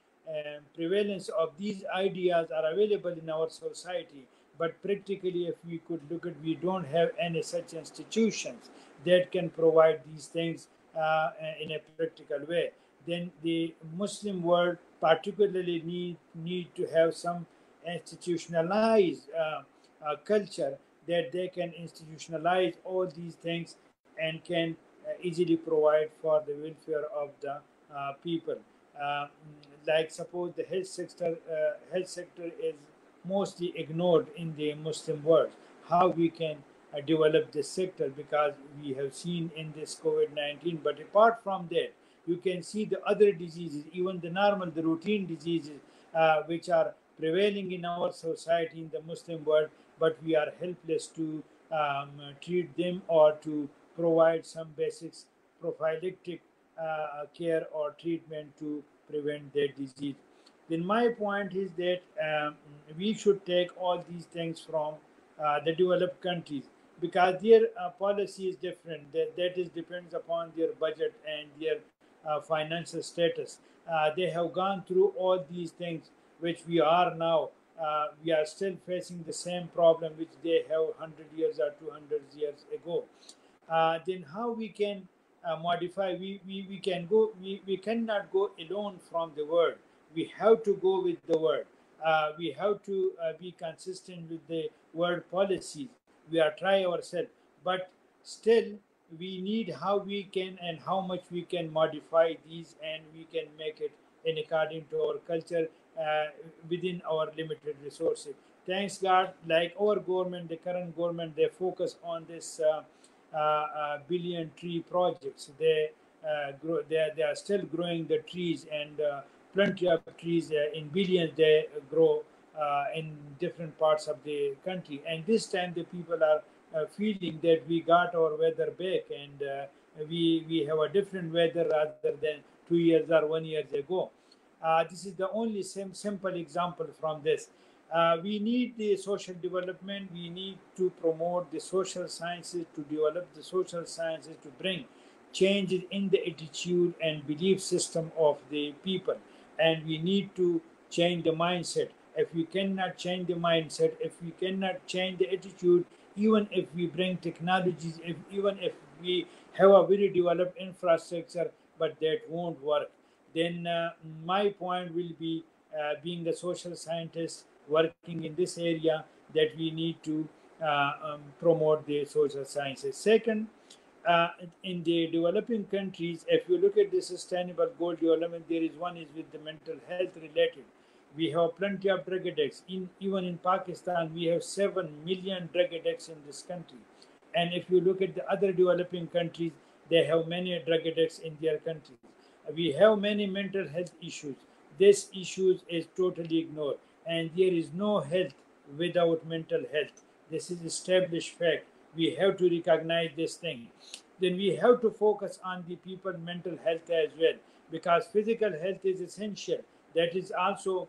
prevalence of these ideas are available in our society, but practically if we could look at, we don't have any such institutions that can provide these things in a practical way. Then the Muslim world particularly need to have some institutionalized culture that they can institutionalize all these things and can easily provide for the welfare of the people. Like suppose the health sector is mostly ignored in the Muslim world. How we can develop this sector, because we have seen in this COVID-19. But apart from that, you can see the other diseases, even the normal, the routine diseases, which are prevailing in our society in the Muslim world, but we are helpless to treat them or to provide some basics prophylactic care or treatment to prevent their disease. Then my point is that we should take all these things from the developed countries, because their policy is different. That is depends upon their budget and their financial status. They have gone through all these things which we are now. We are still facing the same problem which they have 100 years or 200 years ago. Then how we can modify? We can go. We cannot go alone from the word. We have to go with the word. We have to be consistent with the word policies. We are try ourselves, but still we need how we can and how much we can modify these, and we can make it in according to our culture within our limited resources. Thanks God, like our government, the current government, they focus on this billion tree projects. They grow. They are still growing the trees, and plenty of trees in billions they grow in different parts of the country. And this time the people are feeling that we got our weather back, and we have a different weather rather than 2 years or 1 year ago. This is the only simple example from this. We need the social development. We need to promote the social sciences, to develop the social sciences, to bring changes in the attitude and belief system of the people. And we need to change the mindset. If we cannot change the mindset, if we cannot change the attitude, even if we bring technologies, even if we have a very developed infrastructure, but that won't work. Then my point will be, being a social scientist, working in this area that we need to promote the social sciences. Second, in the developing countries, if you look at the sustainable goal development, there is one is with the mental health related. We have plenty of drug addicts. Even in Pakistan, we have 7 million drug addicts in this country. And if you look at the other developing countries, they have many drug addicts in their countries. We have many mental health issues. This issues is totally ignored, and there is no health without mental health. This is established fact. We have to recognize this thing. Then we have to focus on the people mental health as well, because physical health is essential. That is also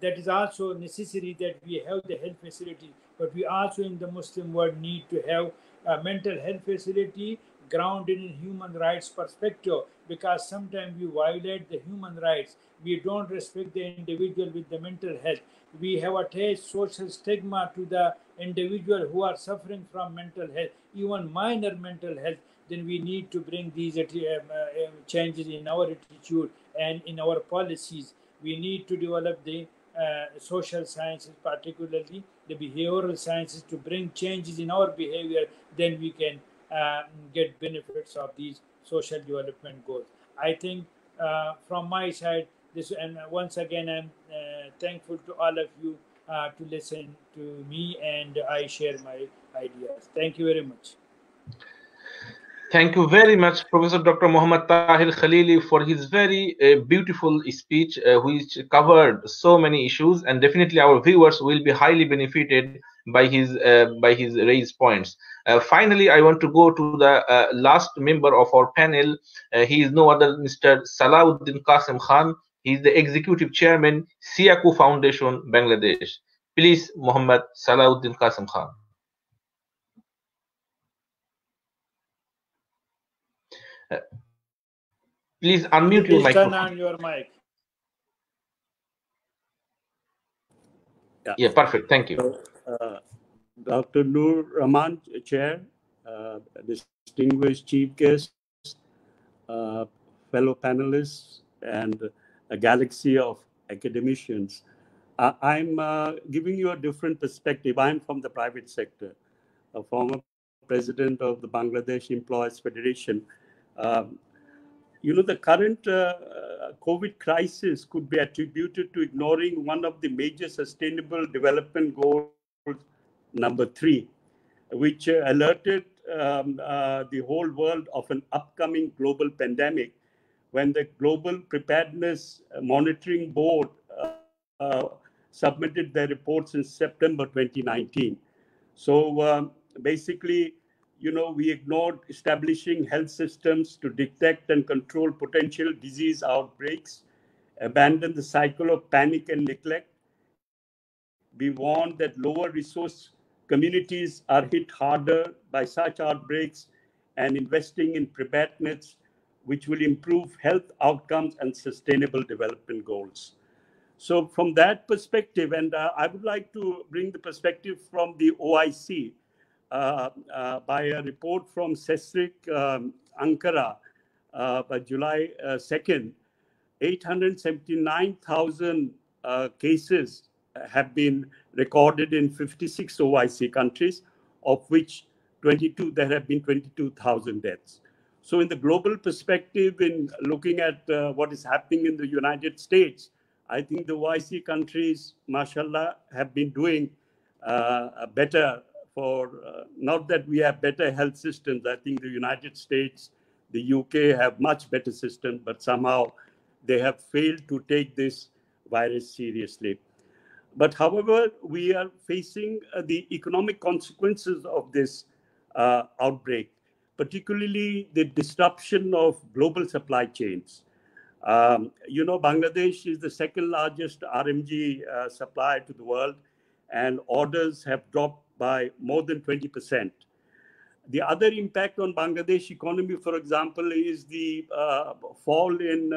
that is also necessary that we have the health facility, but we also in the Muslim world need to have a mental health facility grounded in human rights perspective, because sometimes we violate the human rights. We don't respect the individual with the mental health. We have attached social stigma to the individual who are suffering from mental health, even minor mental health. Then we need to bring these changes in our attitude and in our policies. We need to develop the social sciences, particularly the behavioral sciences, to bring changes in our behavior. Then we can get benefits of these social development goals. I think from my side, this, and once again, I'm thankful to all of you to listen to me, and I share my ideas. Thank you very much. Thank you very much, Professor Dr. Mohammad Tahir Khalili, for his very beautiful speech, which covered so many issues, and definitely our viewers will be highly benefited by his raised points. Finally, I want to go to the last member of our panel. He is no other Mr. Salahuddin Qasim Khan. He is the Executive Chairman, Siaku Foundation, Bangladesh. Please, Mohammad Salahuddin Qasim Khan. Please unmute your microphone. Turn on your mic. Yeah, perfect. Thank you. So, Dr. Noor Rahman, Chair, distinguished Chief Guest, fellow panelists, and a galaxy of academicians. I'm giving you a different perspective. I'm from the private sector, a former president of the Bangladesh Employees Federation. The current COVID crisis could be attributed to ignoring one of the major sustainable development goals, number 3, which alerted the whole world of an upcoming global pandemic when the Global Preparedness Monitoring Board submitted their reports in September 2019. So basically, we ignored establishing health systems to detect and control potential disease outbreaks, abandoned the cycle of panic and neglect. We warned that lower resource communities are hit harder by such outbreaks, and investing in preparedness, which will improve health outcomes and sustainable development goals. So from that perspective, and I would like to bring the perspective from the OIC, by a report from CESRIC Ankara by July 2nd, 879,000 cases have been recorded in 56 OIC countries, of which there have been 22,000 deaths. So in the global perspective, in looking at what is happening in the United States, I think the OIC countries, mashallah, have been doing better for, not that we have better health systems. I think the United States, the UK have much better systems, but somehow they have failed to take this virus seriously. But however, we are facing the economic consequences of this outbreak, particularly the disruption of global supply chains. Bangladesh is the second largest RMG supplier to the world, and orders have dropped by more than 20%. The other impact on Bangladesh economy, for example, is the fall in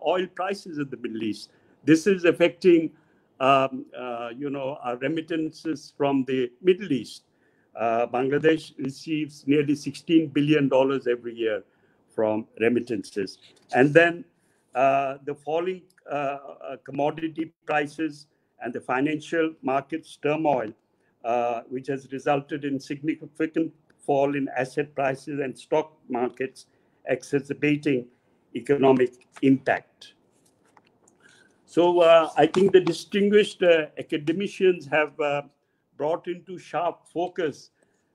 oil prices in the Middle East. This is affecting, our remittances from the Middle East. Bangladesh receives nearly $16 billion every year from remittances. And then the falling commodity prices and the financial markets turmoil, which has resulted in significant fall in asset prices and stock markets, exacerbating economic impact. So I think the distinguished academicians have brought into sharp focus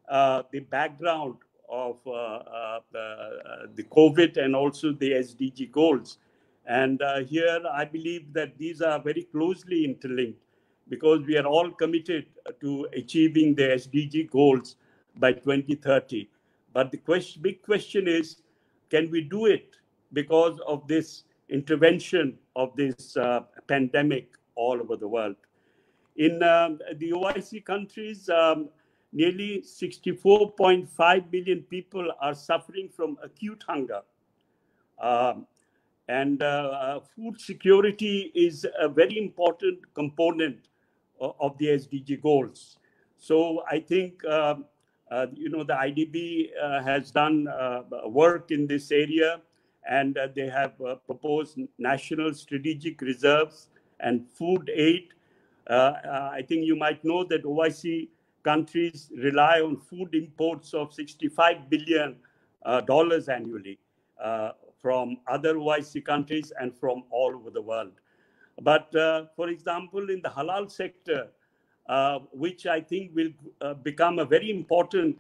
the background of the COVID and also the SDG goals. And here I believe that these are very closely interlinked, because we are all committed to achieving the SDG goals by 2030. But the big question is, can we do it because of this intervention of this pandemic all over the world? In the OIC countries, nearly 64.5 million people are suffering from acute hunger. And food security is a very important component of the SDG goals. So I think, the IDB has done work in this area, and they have proposed national strategic reserves and food aid. I think you might know that OIC countries rely on food imports of $65 billion annually from other OIC countries and from all over the world. But for example, in the halal sector, which I think will become a very important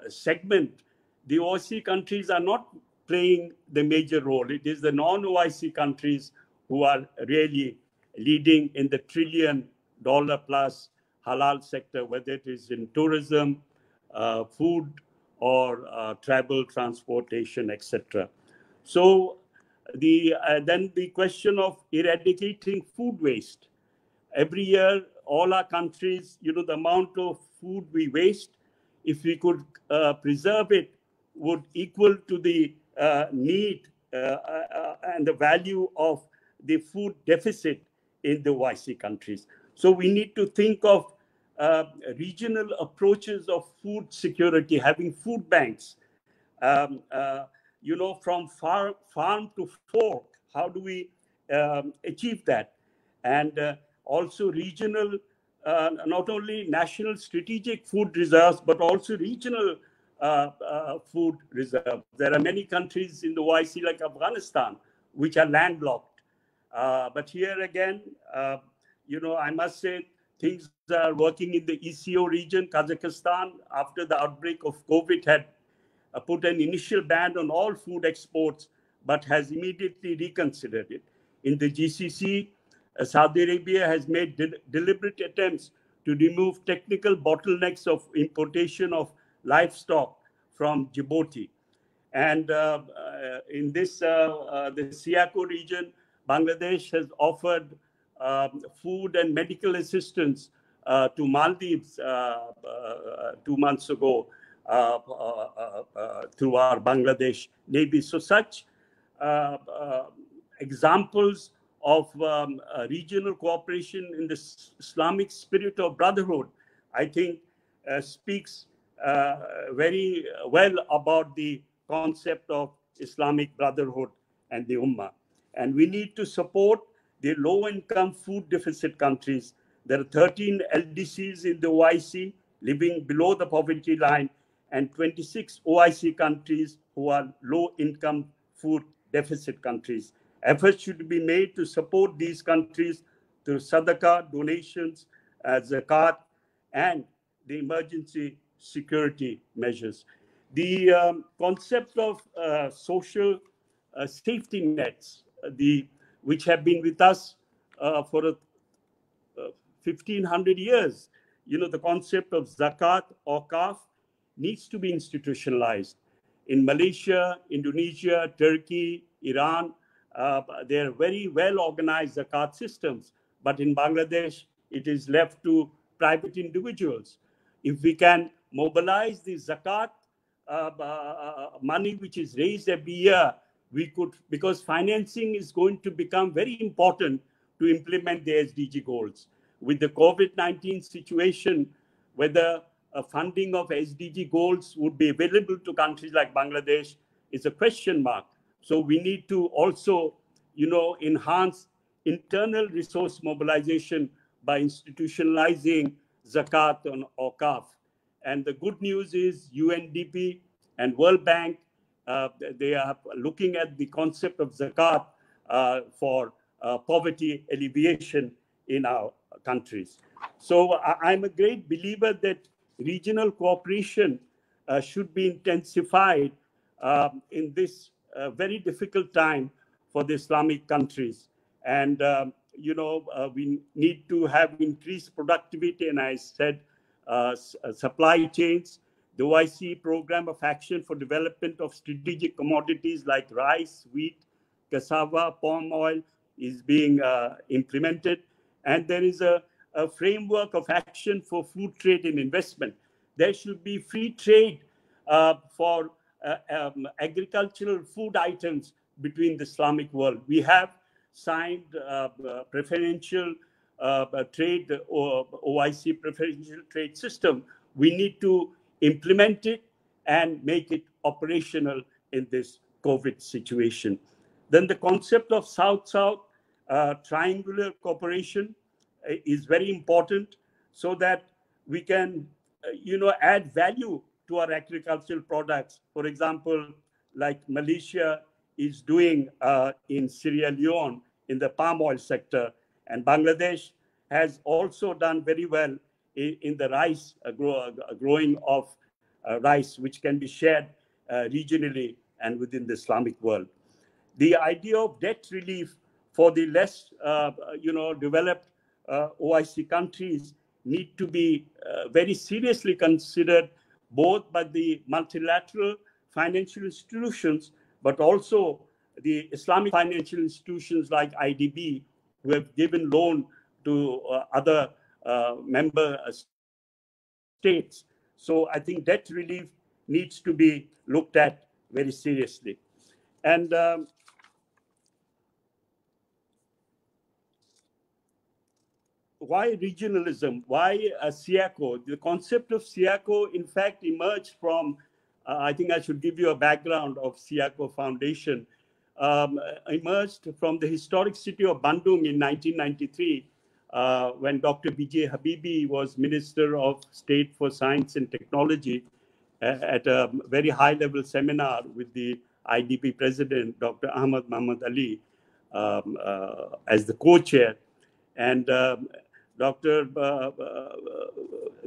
segment, the OIC countries are not playing the major role. It is the non-OIC countries who are really leading in the $1 trillion plus halal sector, whether it is in tourism, food, or travel, transportation, etc. So then the question of eradicating food waste. Every year, all our countries, the amount of food we waste, if we could preserve it, would equal to the need and the value of the food deficit in the OIC countries. So we need to think of regional approaches of food security, having food banks, from farm to fork. How do we achieve that? And also regional, not only national strategic food reserves, but also regional food reserves. There are many countries in the OIC like Afghanistan, which are landlocked. But here again, I must say things are working in the ECO region. Kazakhstan, after the outbreak of COVID, had put an initial ban on all food exports, but has immediately reconsidered it. In the GCC, Saudi Arabia has made deliberate attempts to remove technical bottlenecks of importation of livestock from Djibouti. And in this, the Siako region, Bangladesh has offered food and medical assistance to Maldives 2 months ago through our Bangladesh Navy. So such examples of regional cooperation in the Islamic spirit of brotherhood, I think speaks very well about the concept of Islamic brotherhood and the Ummah. And we need to support the low-income food deficit countries. There are 13 LDCs in the OIC living below the poverty line, and 26 OIC countries who are low-income food deficit countries. Efforts should be made to support these countries through sadaqah, donations, zakat, and the emergency security measures. The concept of social safety nets, which have been with us for 1,500 years, the concept of zakat or kaf needs to be institutionalized. In Malaysia, Indonesia, Turkey, Iran, they're very well organized zakat systems. But in Bangladesh, it is left to private individuals. If we can mobilize the zakat money which is raised every year, we could, because financing is going to become very important to implement the SDG goals. With the COVID-19 situation, whether funding of SDG goals would be available to countries like Bangladesh is a question mark. So we need to also, enhance internal resource mobilization by institutionalizing zakat on awqaf. And the good news is UNDP and World Bank, they are looking at the concept of zakat for poverty alleviation in our countries. So I'm a great believer that regional cooperation should be intensified in this very difficult time for the Islamic countries. And, we need to have increased productivity, and I said supply chains. The OIC program of action for development of strategic commodities like rice, wheat, cassava, palm oil is being implemented. And there is a framework of action for food trade and investment. There should be free trade for agricultural food items between the Islamic world. We have signed preferential trade or OIC preferential trade system. We need to implement it and make it operational in this COVID situation. Then the concept of South-South triangular cooperation is very important, so that we can, add value to our agricultural products. For example, like Malaysia is doing in Sierra Leone in the palm oil sector, and Bangladesh has also done very well in the rice growing of rice, which can be shared regionally and within the Islamic world. The idea of debt relief for the less, developed OIC countries need to be very seriously considered, both by the multilateral financial institutions, but also the Islamic financial institutions like IDB, who have given loan to other member states. So I think debt relief needs to be looked at very seriously. And why regionalism? Why SIACO? The concept of SIACO, in fact, emerged from, I think I should give you a background of SIACO Foundation, emerged from the historic city of Bandung in 1993, when Dr. B.J. Habibie was Minister of State for Science and Technology at a very high-level seminar with the IDP president, Dr. Ahmad Muhammad Ali, as the co-chair. And Dr.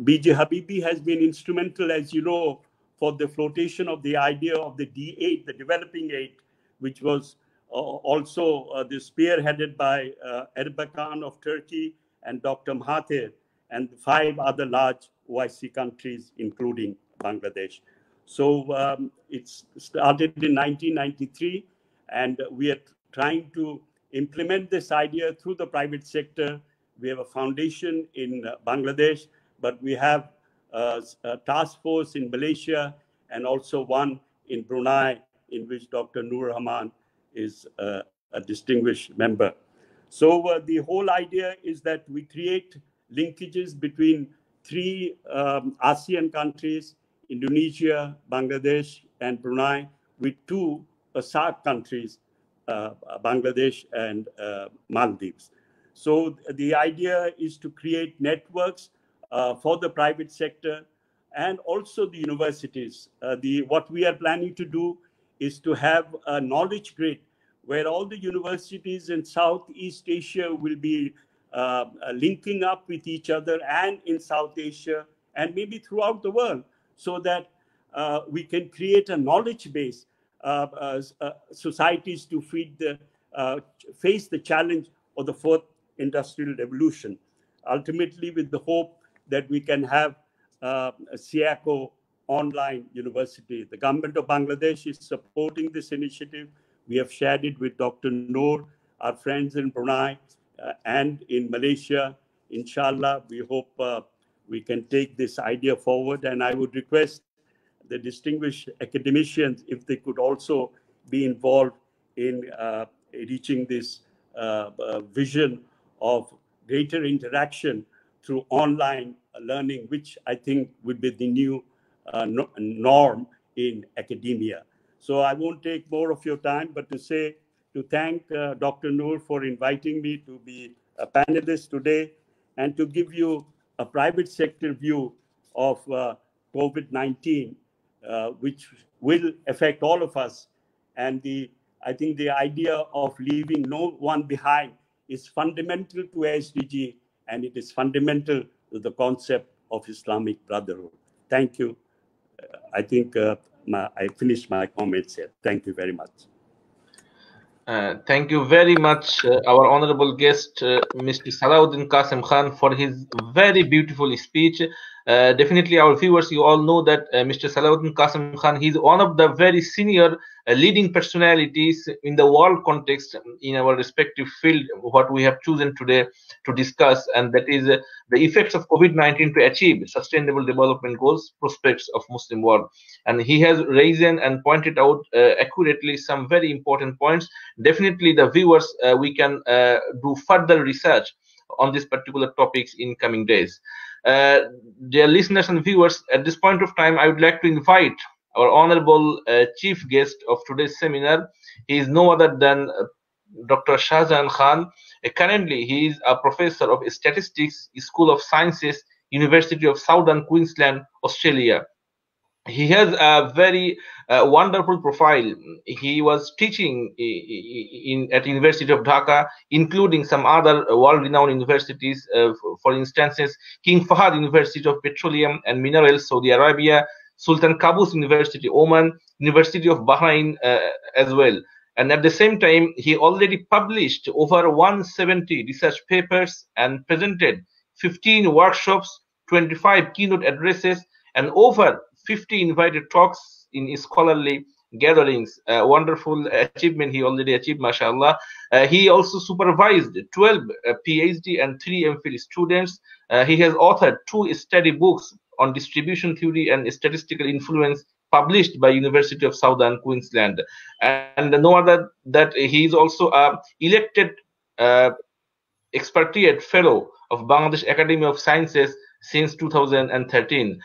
B.J. Habibie has been instrumental, as you know, for the flotation of the idea of the D8, the developing aid, which was also the spearheaded by Erbakan of Turkey and Dr. Mahathir and 5 other large OIC countries, including Bangladesh. So it started in 1993, and we are trying to implement this idea through the private sector. We have a foundation in Bangladesh, but we have a task force in Malaysia and also one in Brunei, in which Dr. Nur Rahman is a distinguished member. So the whole idea is that we create linkages between 3 ASEAN countries, Indonesia, Bangladesh, and Brunei, with 2 SAARC countries, Bangladesh and Maldives. So the idea is to create networks for the private sector and also the universities. What we are planning to do is to have a knowledge grid where all the universities in Southeast Asia will be linking up with each other, and in South Asia and maybe throughout the world, so that we can create a knowledge base societies to face the challenge of the 4th industrial revolution, ultimately with the hope that we can have a SIACO online university. The government of Bangladesh is supporting this initiative. We have shared it with Dr. Noor, our friends in Brunei and in Malaysia. Inshallah, we hope we can take this idea forward. And I would request the distinguished academicians if they could also be involved in reaching this vision of greater interaction through online learning, which I think would be the new norm in academia. So I won't take more of your time, but to thank Dr. Noor for inviting me to be a panelist today and to give you a private sector view of COVID-19, which will affect all of us. And I think the idea of leaving no one behind is fundamental to SDG, and it is fundamental to the concept of Islamic brotherhood. Thank you. I think I finished my comments here. Thank you very much. Thank you very much, our honorable guest, Mr. Salahuddin Qasim Khan, for his very beautiful speech. Definitely, our viewers, you all know that Mr. Salahuddin Qasim Khan, he's one of the very senior leading personalities in the world context in our respective field, what we have chosen today to discuss, and that is the effects of COVID-19 to achieve sustainable development goals, prospects of Muslim world. And he has raised and pointed out accurately some very important points. Definitely, the viewers, we can do further research on these particular topics in coming days. Dear listeners and viewers, at this point of time, I would like to invite our honorable chief guest of today's seminar. He is no other than Dr. Shahjahan Khan. Currently, he is a professor of statistics, School of Sciences, University of Southern Queensland, Australia. He has a very wonderful profile. He was teaching at University of Dhaka, including some other world-renowned universities, for instance, King Fahd University of Petroleum and Minerals, Saudi Arabia, Sultan Qaboos University, Oman, University of Bahrain as well. And at the same time, he already published over 170 research papers and presented 15 workshops, 25 keynote addresses, and over 50 invited talks in scholarly gatherings. Wonderful achievement he already achieved, mashallah. He also supervised 12 PhD and 3 MPhil students. He has authored 2 study books on distribution theory and statistical influence, published by University of Southern Queensland. And no other that he is also a elected expatriate fellow of Bangladesh Academy of Sciences since 2013.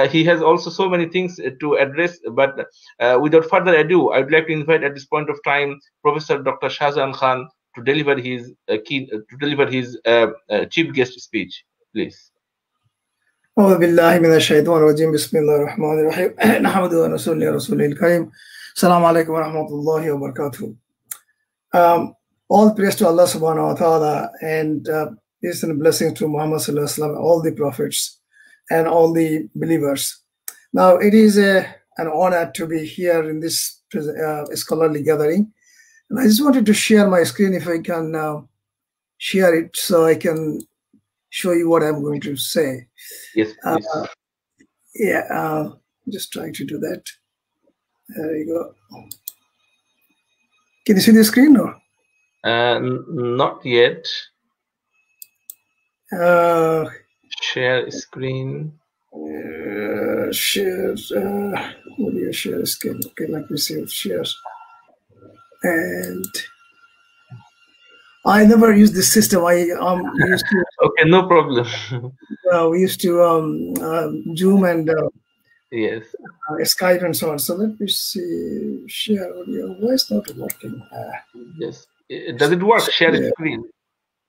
He has also so many things to address, but without further ado, I would like to invite at this point of time Professor Dr. Shahjahan Khan to deliver his chief guest speech, please. أعوذ بالله من الشيطان الرجيم بسم الله الرحمن الرحيم نحمده ونصلي على رسوله الكريم السلام عليكم ورحمة الله وبركاته. All praise to Allah subhanahu wa ta'ala, and peace and blessings to Muhammad sallallahu alaihi wasallam, all the prophets and all the believers. Now it is an honor to be here in this scholarly gathering, and I just wanted to share my screen if I can share it so I can show you what I'm going to say. Yes, please. Just trying to do that. There you go. Can you see the screen or? Not yet. Share screen. Share. What do you share screen? Okay, let me see if shares. And I never used this system. I used to. Okay, no problem. We used to Zoom and yes, Skype and so on. So let me see. Share audio. Why is not working? Yes. Does it work? Share screen.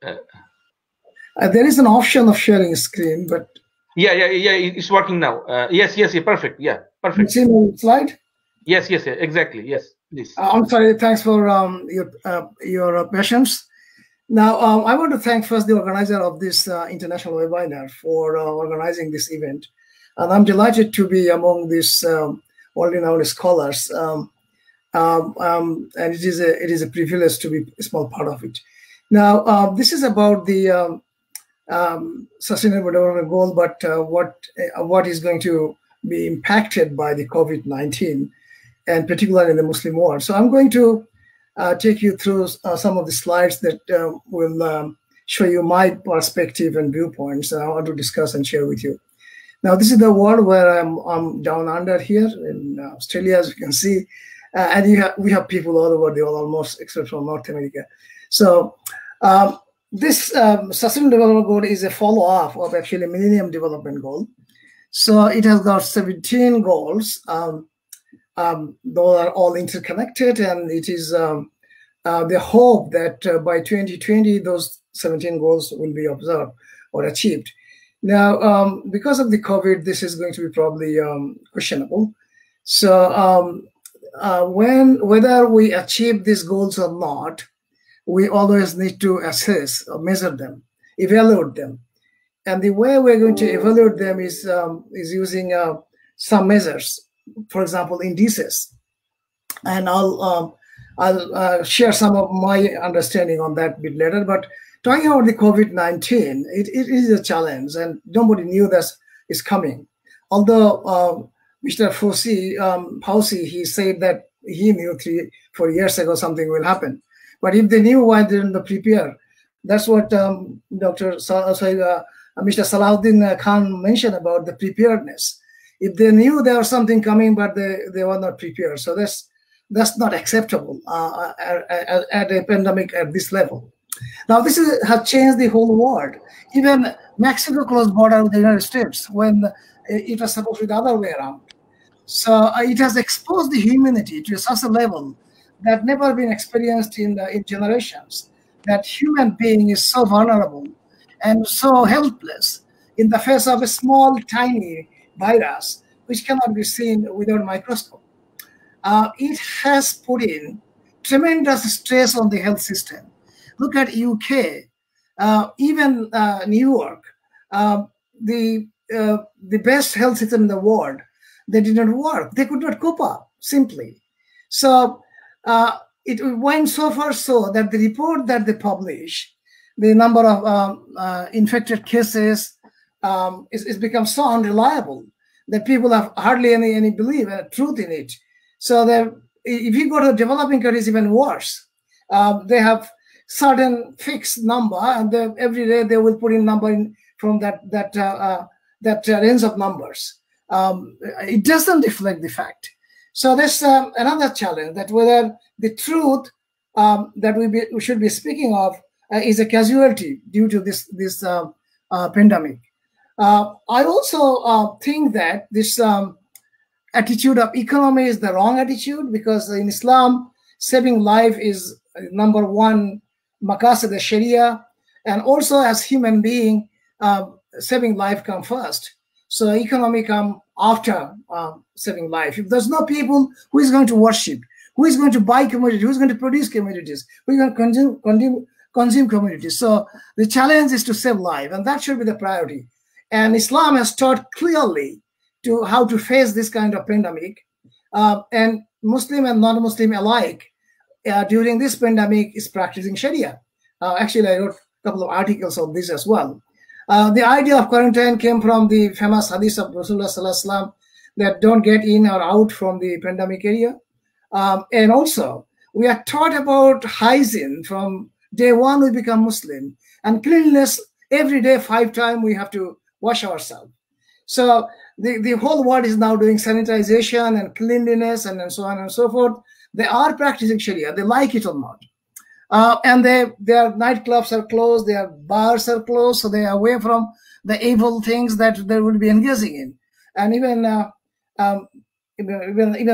There is an option of sharing screen, but yeah, it's working now. Yes, perfect. Yeah, perfect. You see my slide? Yes, exactly. Yes, please. I'm sorry. Thanks for your patience. Now, I want to thank first the organizer of this international webinar for organizing this event, and I'm delighted to be among these world-renowned scholars. And it is a privilege to be a small part of it. Now, this is about the Sustainable Development Goal, but what is going to be impacted by the COVID-19, and particularly in the Muslim world. So I'm going to take you through some of the slides that will show you my perspective and viewpoints that I want to discuss and share with you. Now, this is the world where I'm down under here in Australia, as you can see, and we have people all over the world, almost except from North America. So this Sustainable Development Goal is a follow-up of actually Millennium Development Goal. So it has got 17 goals. those are all interconnected, and it is the hope that by 2020 those 17 goals will be observed or achieved. Now, because of the COVID, this is going to be probably questionable. So whether we achieve these goals or not, we always need to assess or measure them, evaluate them. And the way we're going to evaluate them is using some measures, for example, indices. And I'll share some of my understanding on that bit later. But talking about the COVID-19, it is a challenge, and nobody knew this is coming. Although Mr. Fauci, he said that he knew 3-4 years ago something will happen. But if they knew, why didn't they prepare? That's what Mr. Salahuddin Khan mentioned about the preparedness. If they knew there was something coming, but they were not prepared. So that's not acceptable at a pandemic at this level. Now, this has changed the whole world. Even Mexico closed border with the United States when it was supposed to be the other way around. So it has exposed the humanity to such a level that never been experienced in generations, that human being is so vulnerable and so helpless in the face of a small, tiny virus, which cannot be seen without a microscope. It has put in tremendous stress on the health system. Look at UK, even New York, the best health system in the world, they did not work. They could not cope up, simply. So it went so far so that the report that they publish, the number of infected cases is become so unreliable that people have hardly any belief and truth in it. So that if you go to developing countries, even worse. They have certain fixed number, and every day they will put in number in from that range of numbers. It doesn't reflect the fact. So there's another challenge, that whether the truth that we should be speaking of is a casualty due to this pandemic. I also think that this attitude of economy is the wrong attitude, because in Islam, saving life is number one maqasid of Sharia, and also as human being, saving life come first. So economy come after saving life. If there's no people, who is going to worship? Who is going to buy commodities? Who is going to produce commodities? Who is going to consume commodities? So the challenge is to save life, and that should be the priority. And Islam has taught clearly to how to face this kind of pandemic, and Muslim and non-Muslim alike during this pandemic is practicing Sharia. Actually, I wrote a couple of articles on this as well. The idea of quarantine came from the famous hadith of Rasulullah Sallallahu Alaihi Wasallam that don't get in or out from the pandemic area. And also, we are taught about hygiene from day one we become Muslim, and cleanliness every day 5 times we have to wash ourselves. So the whole world is now doing sanitization and cleanliness and so on and so forth. They are practicing Sharia, they like it or not. And their nightclubs are closed, their bars are closed, so they are away from the evil things that they will be engaging in. And even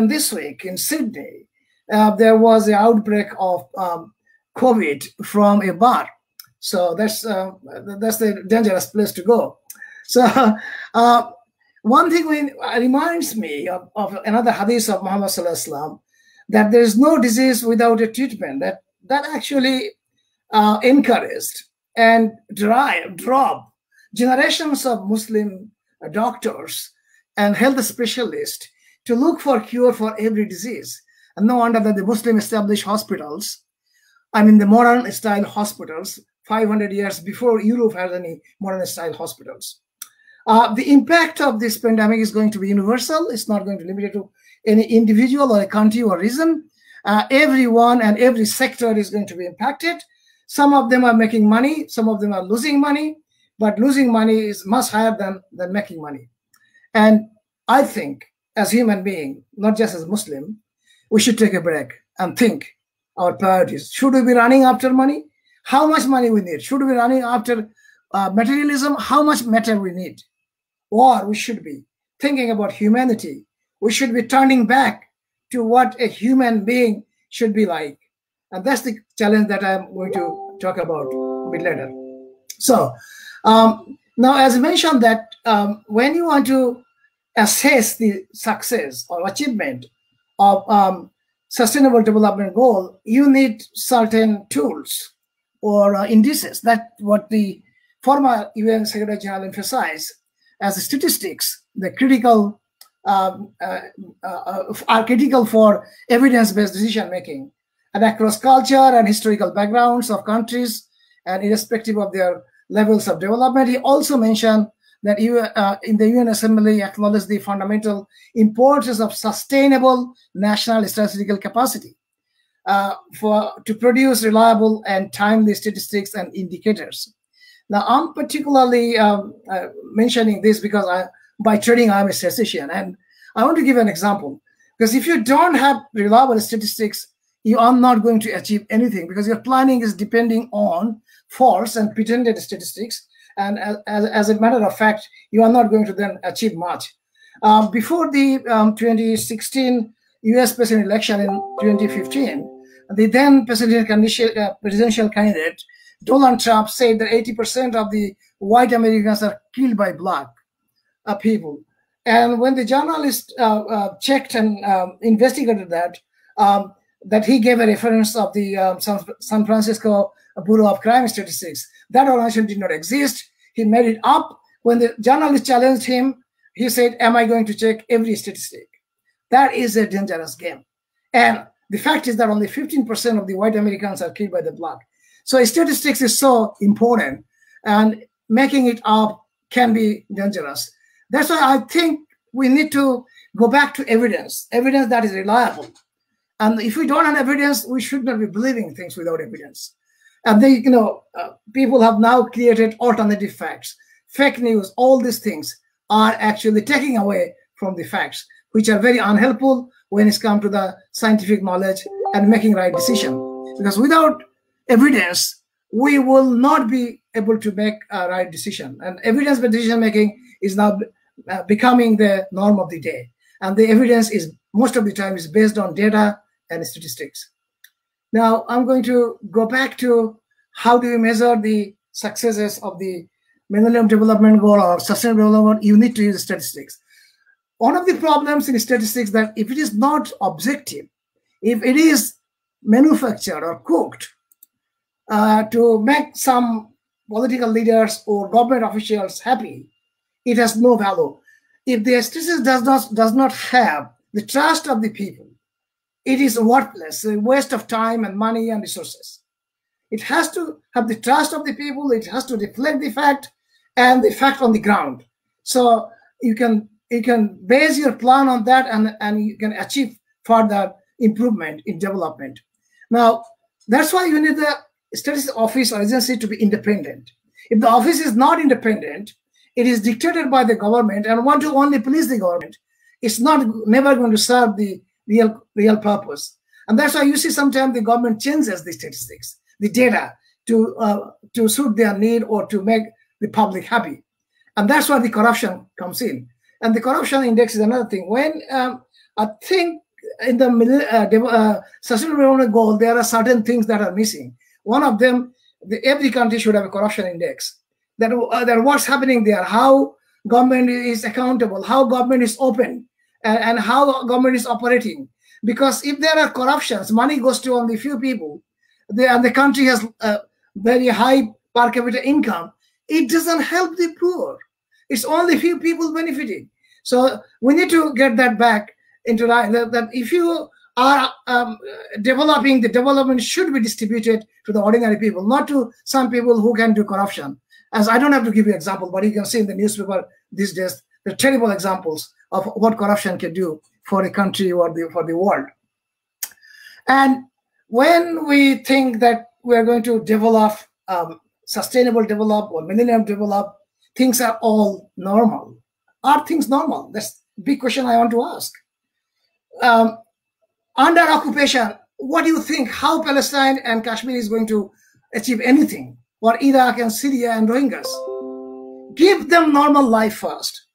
this week in Sydney, there was an outbreak of COVID from a bar. So that's a dangerous place to go. So one thing reminds me of another hadith of Muhammad Sallallahu Alaihi Wasallam, that there is no disease without a treatment. That actually encouraged and drove generations of Muslim doctors and health specialists to look for cure for every disease. And no wonder that the Muslim established hospitals, the modern style hospitals, 500 years before Europe has any modern style hospitals. The impact of this pandemic is going to be universal. It's not going to be limited to any individual or a country or region. Everyone and every sector is going to be impacted. Some of them are making money, some of them are losing money, but losing money is much higher than making money. And I think as human being, not just as Muslim, we should take a break and think our priorities. Should we be running after money? How much money we need? Should we be running after materialism? How much matter we need? Or we should be thinking about humanity. We should be turning back to what a human being should be like. And that's the challenge that I'm going to talk about a bit later. So now, as I mentioned that when you want to assess the success or achievement of sustainable development goal, you need certain tools or indices. That's what the former UN Secretary General emphasized as statistics, the critical are critical for evidence-based decision making and across culture and historical backgrounds of countries and irrespective of their levels of development. He also mentioned that in the UN Assembly acknowledged the fundamental importance of sustainable national statistical capacity to produce reliable and timely statistics and indicators. Now, I'm particularly mentioning this because by training, I'm a statistician, and I want to give an example. Because if you don't have reliable statistics, you are not going to achieve anything because your planning is depending on false and pretended statistics. And as a matter of fact, you are not going to then achieve much. Before the 2016 US president election in 2015, the then presidential candidate, Donald Trump, said that 80% of the white Americans are killed by black people. And when the journalist checked and investigated that, that he gave a reference of the San Francisco Bureau of Crime Statistics. That organization did not exist. He made it up. When the journalist challenged him, he said, am I going to check every statistic? That is a dangerous game. And the fact is that only 15% of the white Americans are killed by the black. So statistics is so important, and making it up can be dangerous. That's why I think we need to go back to evidence that is reliable. And if we don't have evidence, we should not be believing things without evidence. And they, people have now created alternative facts, fake news. All these things are actually taking away from the facts, which are very unhelpful when it's come to the scientific knowledge and making right decision. Because without evidence, we will not be able to make a right decision. And evidence-based decision making is now becoming the norm of the day. And the evidence is most of the time is based on data and statistics. Now, I'm going to go back to how do we measure the successes of the Millennium Development Goal or Sustainable Development. You need to use statistics. One of the problems in statistics that if it is not objective, if it is manufactured or cooked to make some political leaders or government officials happy, it has no value. If the statistics does not have the trust of the people, it is worthless, a waste of time and money and resources. It has to have the trust of the people. It has to reflect the fact and the fact on the ground. So you can base your plan on that, and you can achieve further improvement in development. Now, that's why you need the statistics office or agency to be independent. If the office is not independent, it is dictated by the government and want to only police the government. It's never going to serve the real purpose. And that's why you see sometimes the government changes the statistics, the data to suit their need or to make the public happy. And that's why the corruption comes in. And the corruption index is another thing. When I think in the Sustainable Development Goal, there are certain things that are missing. One of them, every country should have a corruption index. That what's happening there, how government is accountable, how government is open, and how government is operating. Because if there are corruptions, money goes to only few people, and the country has a very high per capita income, it doesn't help the poor. It's only few people benefiting. So we need to get that back into line, that if you are developing, the development should be distributed to the ordinary people, not to some people who can do corruption. As I don't have to give you an example, but you can see in the newspaper these days, the terrible examples of what corruption can do for a country or for the world. And when we think that we are going to develop sustainable develop or millennium develop, things are all normal. Are things normal? That's the big question I want to ask. Under occupation, what do you think? How Palestine and Kashmir is going to achieve anything? Or Iraq and Syria and Rohingyas? Give them normal life first.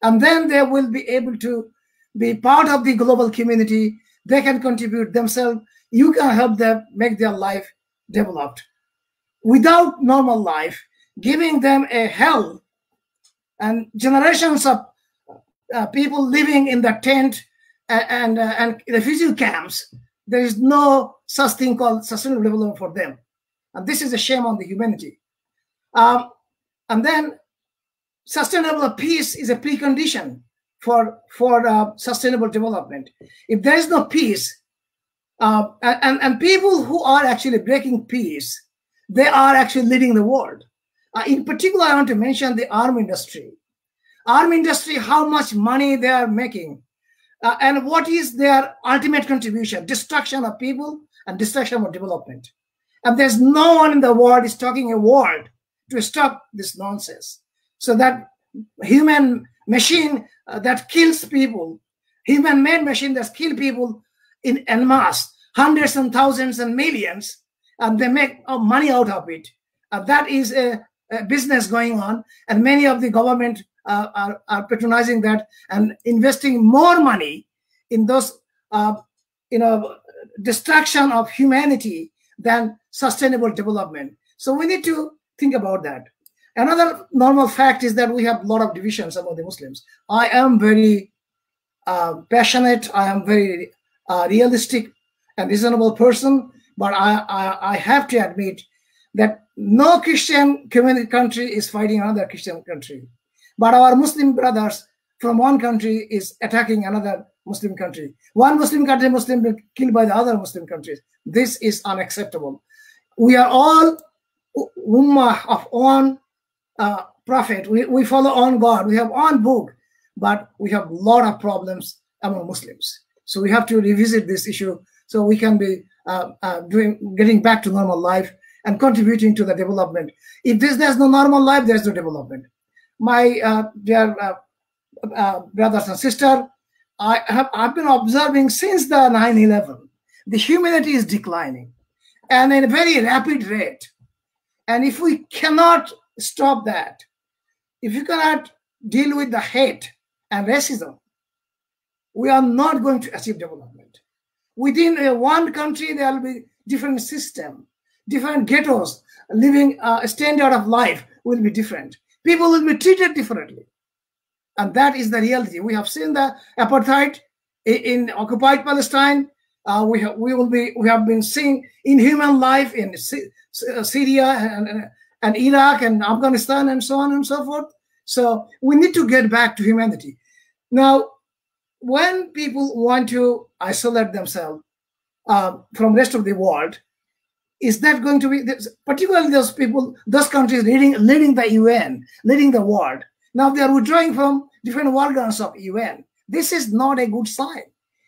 And then they will be able to be part of the global community. they can contribute themselves. You can help them make their life developed. Without normal life, giving them a hell and generations of people living in the tent and refugee camps, there is no such thing called sustainable development for them. And this is a shame on the humanity. And then sustainable peace is a precondition for sustainable development. If there is no peace, and people who are actually breaking peace, they are actually leading the world. In particular, I want to mention the arm industry. Arm industry, how much money they are making, and what is their ultimate contribution? Destruction of people and destruction of development. And there's no one in the world is talking a word to stop this nonsense. So that human machine that kills people, human-made machine that kills people en masse, hundreds and thousands and millions, and they make money out of it. That is a business going on, and many of the government are patronizing that and investing more money in those, destruction of humanity than sustainable development. So we need to think about that. Another normal fact is that we have a lot of divisions among the Muslims. I am very passionate. I am very realistic and reasonable person, but I have to admit that no Christian country is fighting another Christian country. But our Muslim brothers from one country is attacking another Muslim country. One Muslim country, Muslim killed by the other Muslim countries. This is unacceptable. We are all ummah of one prophet. We follow on God. We have one book, but we have a lot of problems among Muslims. So we have to revisit this issue so we can be getting back to normal life and contributing to the development. If there's no normal life, there's no development. My dear brothers and sisters, I've been observing since the 9/11, the humanity is declining and at a very rapid rate. And if we cannot stop that, if you cannot deal with the hate and racism, we are not going to achieve development. Within one country, there will be different system, different ghettos, living standard of life will be different. People will be treated differently. And that is the reality. We have seen the apartheid in occupied Palestine. We have been seeing inhuman life in Syria and Iraq and Afghanistan and so on and so forth. So we need to get back to humanity. Now, when people want to isolate themselves from the rest of the world, is that going to be, particularly those people, those countries leading the UN, leading the world, now they are withdrawing from different organs of UN. This is not a good sign.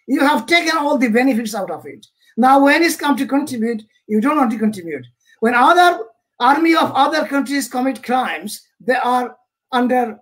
You have taken all the benefits out of it. Now when it's come to contribute, you don't want to contribute. When other army of other countries commit crimes, they are under,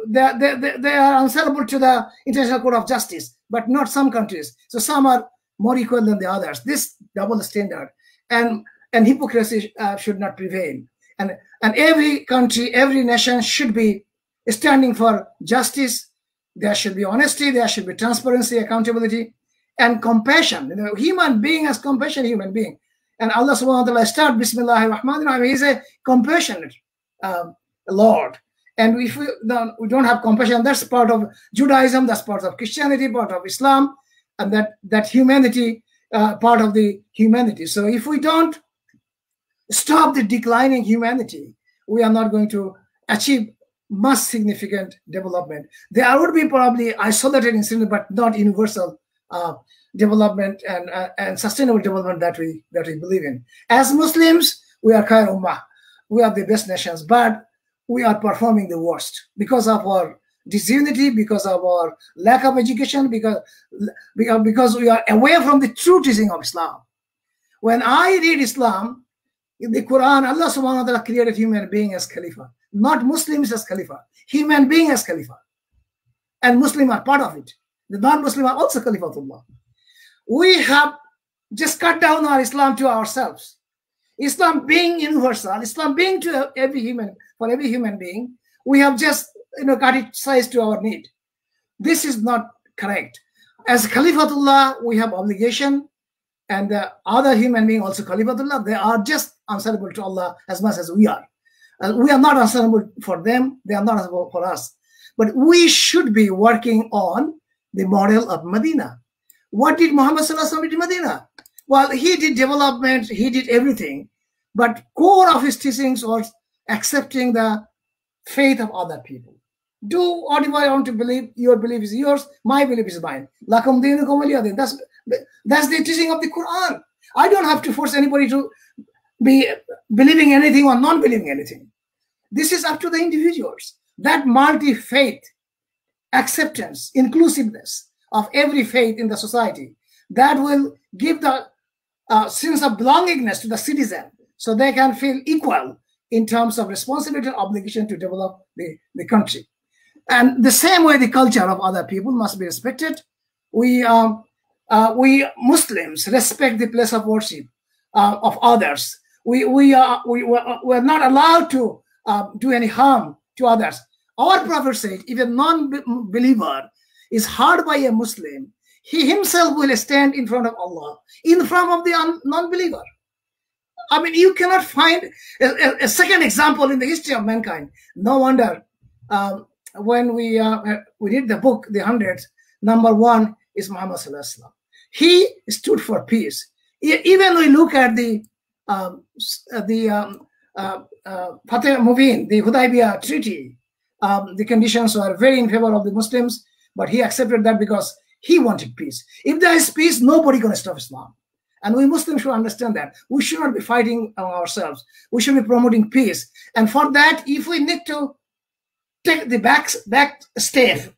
they are answerable to the International Court of Justice, but not some countries. So some are more equal than the others. This double standard and hypocrisy should not prevail. And every country, every nation should be standing for justice. There should be honesty, there should be transparency, accountability, and compassion. You know, human being as compassionate human being. And Allah subhanahu wa ta'ala start Bismillahir Rahmanir Rahim. He is a compassionate Lord. And if we don't have compassion, that's part of Judaism, that's part of Christianity, part of Islam, and that humanity, part of the humanity. So if we don't stop the declining humanity, we are not going to achieve much significant development. There would be probably isolated incidents, but not universal development and sustainable development that we believe in. As Muslims, we are Khair Ummah. We are the best nations, but we are performing the worst because of our disunity, because of our lack of education, because we are away from the true teaching of Islam. When I read Islam, in the Quran, Allah subhanahu wa ta'ala created human being as Khalifa, not Muslims as Khalifa, human being as Khalifa. And Muslims are part of it. The non-Muslims are also Khalifatullah. We have just cut down our Islam to ourselves. Islam being universal, Islam being to every human being, we have just cut it size to our need. This is not correct. As Khalifatullah, we have obligation, and the other human being also Khalifatullah, they are just answerable to Allah as much as we are. We are not answerable for them, they are not answerable for us. But we should be working on the model of Medina. What did Muhammad do in Medina? Well, he did development, he did everything, but core of his teachings was accepting the faith of other people. Do whatever I want to believe, your belief is yours, my belief is mine. Lakum dinukum waliyadin. That's the teaching of the Quran. I don't have to force anybody to be believing anything or non-believing anything. This is up to the individuals. That multi-faith acceptance, inclusiveness of every faith in the society, that will give the sense of belongingness to the citizen, so they can feel equal in terms of responsibility and obligation to develop the country. And the same way, the culture of other people must be respected. We Muslims respect the place of worship of others. We're not allowed to do any harm to others. Our Prophet said, if a non-believer is hurt by a Muslim, he himself will stand in front of Allah, in front of the non-believer. I mean, you cannot find a second example in the history of mankind. No wonder when we did the book, The Hundreds, number 1 is Muhammad Sallallahu Alaihi Wasallam. He stood for peace. Even we look at the Fateh Mubin, the Hudaybiyah Treaty, the conditions were very in favor of the Muslims, but he accepted that because he wanted peace. If there is peace, nobody going to stop Islam. And we Muslims should understand that. We should not be fighting ourselves. We should be promoting peace. And for that, if we need to take the back step,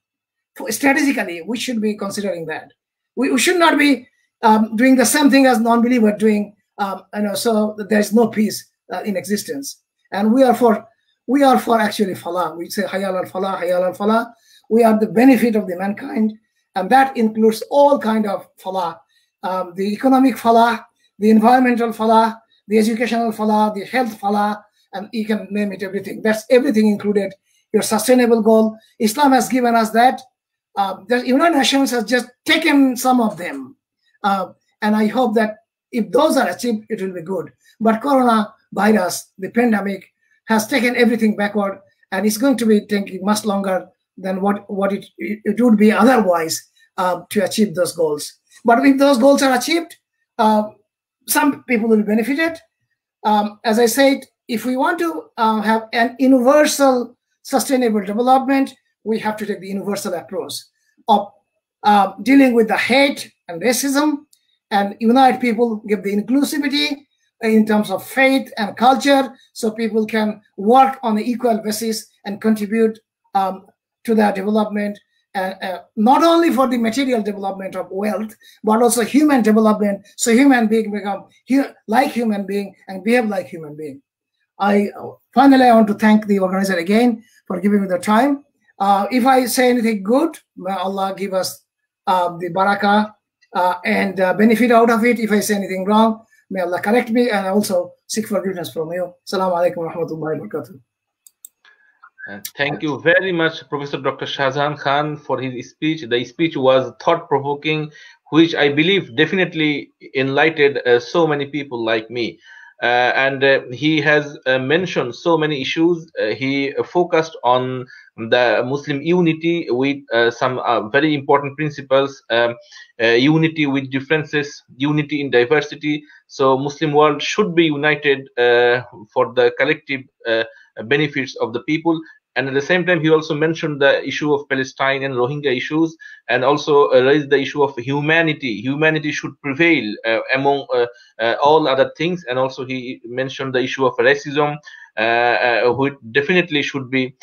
strategically, we should be considering that. We should not be doing the same thing as non-believer doing, so that there is no peace in existence. And we are for actually falah. We say hayal al-falah, hayal al-falah. We are the benefit of the mankind, and that includes all kind of falah. The economic falah, the environmental falah, the educational falah, the health falah, and you can name it everything. That's everything included. Your sustainable goal. Islam has given us that. The United Nations has just taken some of them. And I hope that if those are achieved, it will be good. But coronavirus, the pandemic, has taken everything backward, and it's going to be taking much longer than what it would be otherwise to achieve those goals. But if those goals are achieved, some people will benefit it. As I said, if we want to have an universal sustainable development, we have to take the universal approach of dealing with the hate and racism, and unite people, give the inclusivity in terms of faith and culture, so people can work on an equal basis and contribute to their development, not only for the material development of wealth, but also human development, so human being become like human being and behave like human being. Finally, I want to thank the organizer again for giving me the time. If I say anything good, may Allah give us the barakah and benefit out of it. If I say anything wrong, may Allah correct me, and I also seek forgiveness from you. Assalamu alaikum wa rahmatullahi wa barakatuh. Thank you very much, Professor Dr. Shahjahan Khan, for his speech. The speech was thought-provoking, which I believe definitely enlightened so many people like me. And he has mentioned so many issues. He focused on the Muslim unity with some very important principles, unity with differences, unity in diversity. So Muslim world should be united for the collective benefits of the people. And at the same time, he also mentioned the issue of Palestine and Rohingya issues, and also raised the issue of humanity. Humanity should prevail among all other things. And also he mentioned the issue of racism, which definitely should be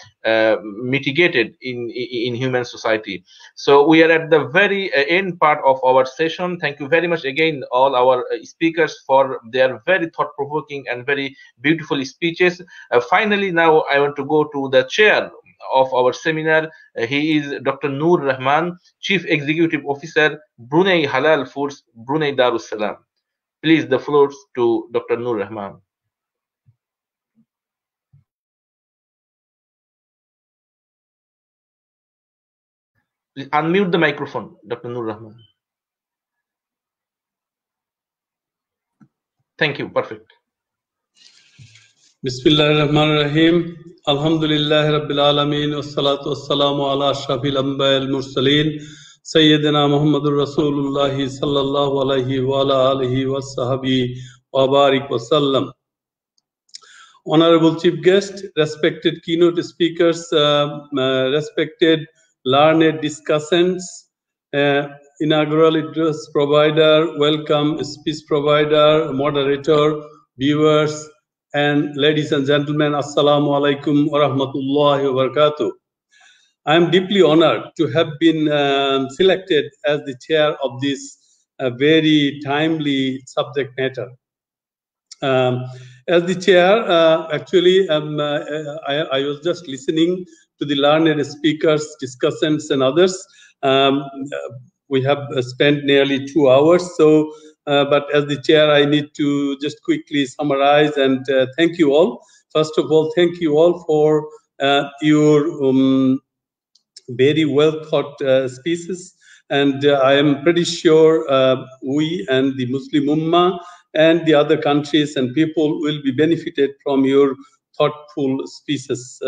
mitigated in human society. So we are at the very end part of our session. Thank you very much again, all our speakers, for their very thought-provoking and very beautiful speeches. Finally, now I want to go to the chair of our seminar. He is Dr. Noor Rahman, Chief Executive Officer, Brunei Halal Foods, Brunei Darussalam. Please, the floor to Dr. Noor Rahman. Please unmute the microphone, Dr. Nur Rahman. Thank you. Perfect. Bismillahirrahmanirrahim. Alhamdulillahi Rabbil Alameen. Wassalatu wassalamu ala ashrafil anbiya al mursaleen. Sayyidina Muhammadur Rasulullahi sallallahu alayhi wa ala alihi wa sahbihi wa barik wa sallam. Honorable Chief Guest, respected keynote speakers, respected learned discussants, inaugural address provider, welcome speech provider, moderator, viewers, and ladies and gentlemen, Assalamu alaikum wa rahmatullahi wa barakatuh. I am deeply honored to have been selected as the chair of this very timely subject matter. As the chair, actually, I was just listening to the learned speakers, discussants, and others. We have spent nearly 2 hours. So, but as the chair, I need to just quickly summarize and thank you all. First of all, thank you all for your very well thought speeches. And I am pretty sure we and the Muslim Ummah and the other countries and people will be benefited from your thoughtful speeches.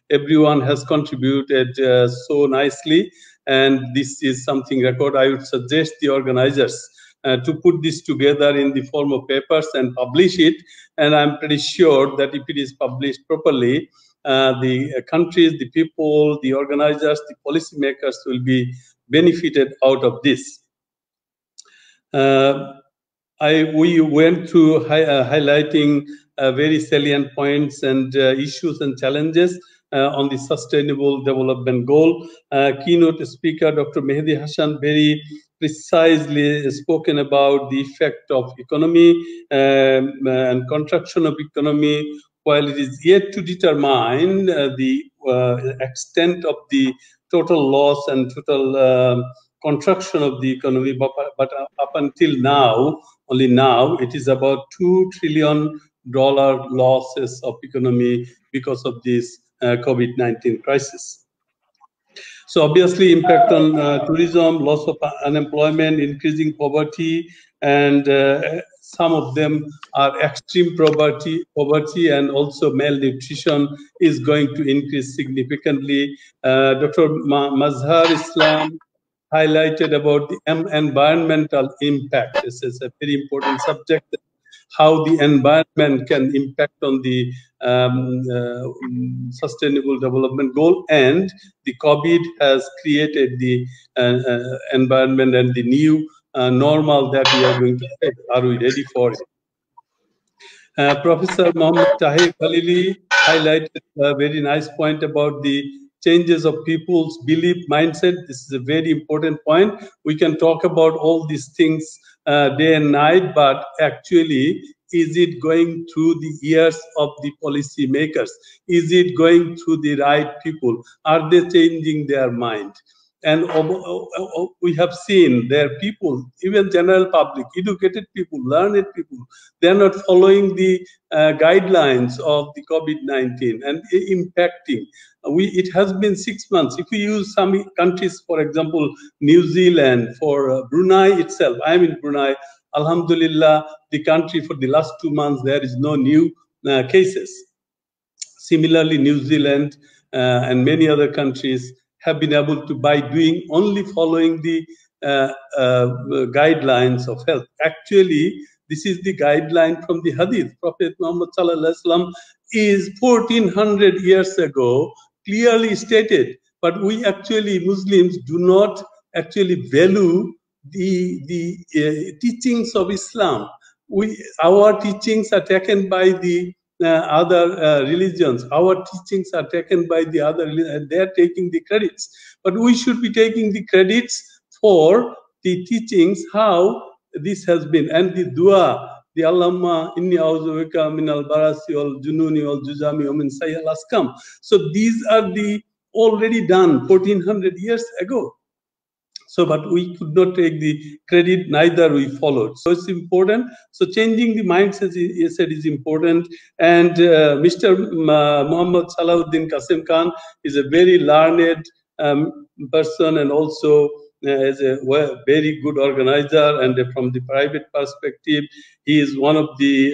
Everyone has contributed so nicely, and this is something record. I would suggest the organizers to put this together in the form of papers and publish it. And I'm pretty sure that if it is published properly, the countries, the people, the organizers, the policymakers will be benefited out of this. We went through highlighting very salient points and issues and challenges on the Sustainable Development Goal. Keynote speaker Dr. Mehedi Hassan very precisely spoken about the effect of economy and contraction of economy, while it is yet to determine the extent of the total loss and total contraction of the economy, but up until now, only now, it is about $2 trillion losses of economy because of this COVID-19 crisis. So obviously impact on tourism, loss of unemployment, increasing poverty, and some of them are extreme poverty and also malnutrition is going to increase significantly. Dr. Mazhar Islam highlighted about the environmental impact. This is a very important subject, how the environment can impact on the Sustainable Development Goal, and the COVID has created the environment and the new normal that we are going to face. Are we ready for it? Professor Mohammad Khalili highlighted a very nice point about the changes of people's belief mindset. This is a very important point. We can talk about all these things day and night, but actually, is it going through the ears of the policy makers? Is it going through the right people? Are they changing their mind? And we have seen there are people, even general public, educated people, learned people, they are not following the guidelines of the COVID-19 and impacting. It has been 6 months. If we use some countries, for example, New Zealand, for Brunei itself, I am in Brunei, Alhamdulillah, the country for the last 2 months, there is no new cases. Similarly, New Zealand and many other countries have been able to, by doing only following the guidelines of health. Actually, this is the guideline from the Hadith. Prophet Muhammad ﷺ is 1400 years ago clearly stated, but we actually, Muslims, do not actually value the teachings of Islam. Our teachings are taken by the other religions. Our teachings are taken by the other religions, and they are taking the credits. But we should be taking the credits for the teachings, how this has been. And the dua, the Allahumma inni a'udhu min al-barasi wal jununi wal juzami wa min sayyi al-askam. So these are the already done 1400 years ago. So, but we could not take the credit, neither we followed. So it's important. So changing the mindset, he said, is important. And Mr. Muhammad Salahuddin Qasim Khan is a very learned person and also as a very good organizer, and from the private perspective, he is one of the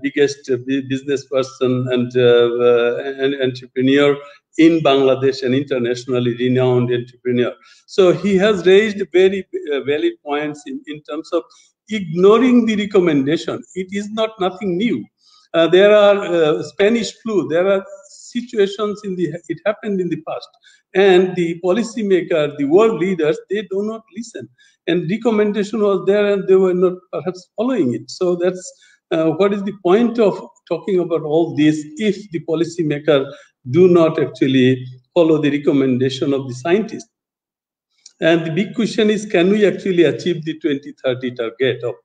biggest business person and entrepreneur in Bangladesh, an internationally renowned entrepreneur. So he has raised very valid points in terms of ignoring the recommendation. It is not nothing new. There are Spanish flu. There are situations it happened in the past, and the policymaker, the world leaders, they do not listen. And recommendation was there, and they were not perhaps following it. So that's what is the point of talking about all this if the policymaker do not actually follow the recommendation of the scientists? And the big question is, can we actually achieve the 2030 target of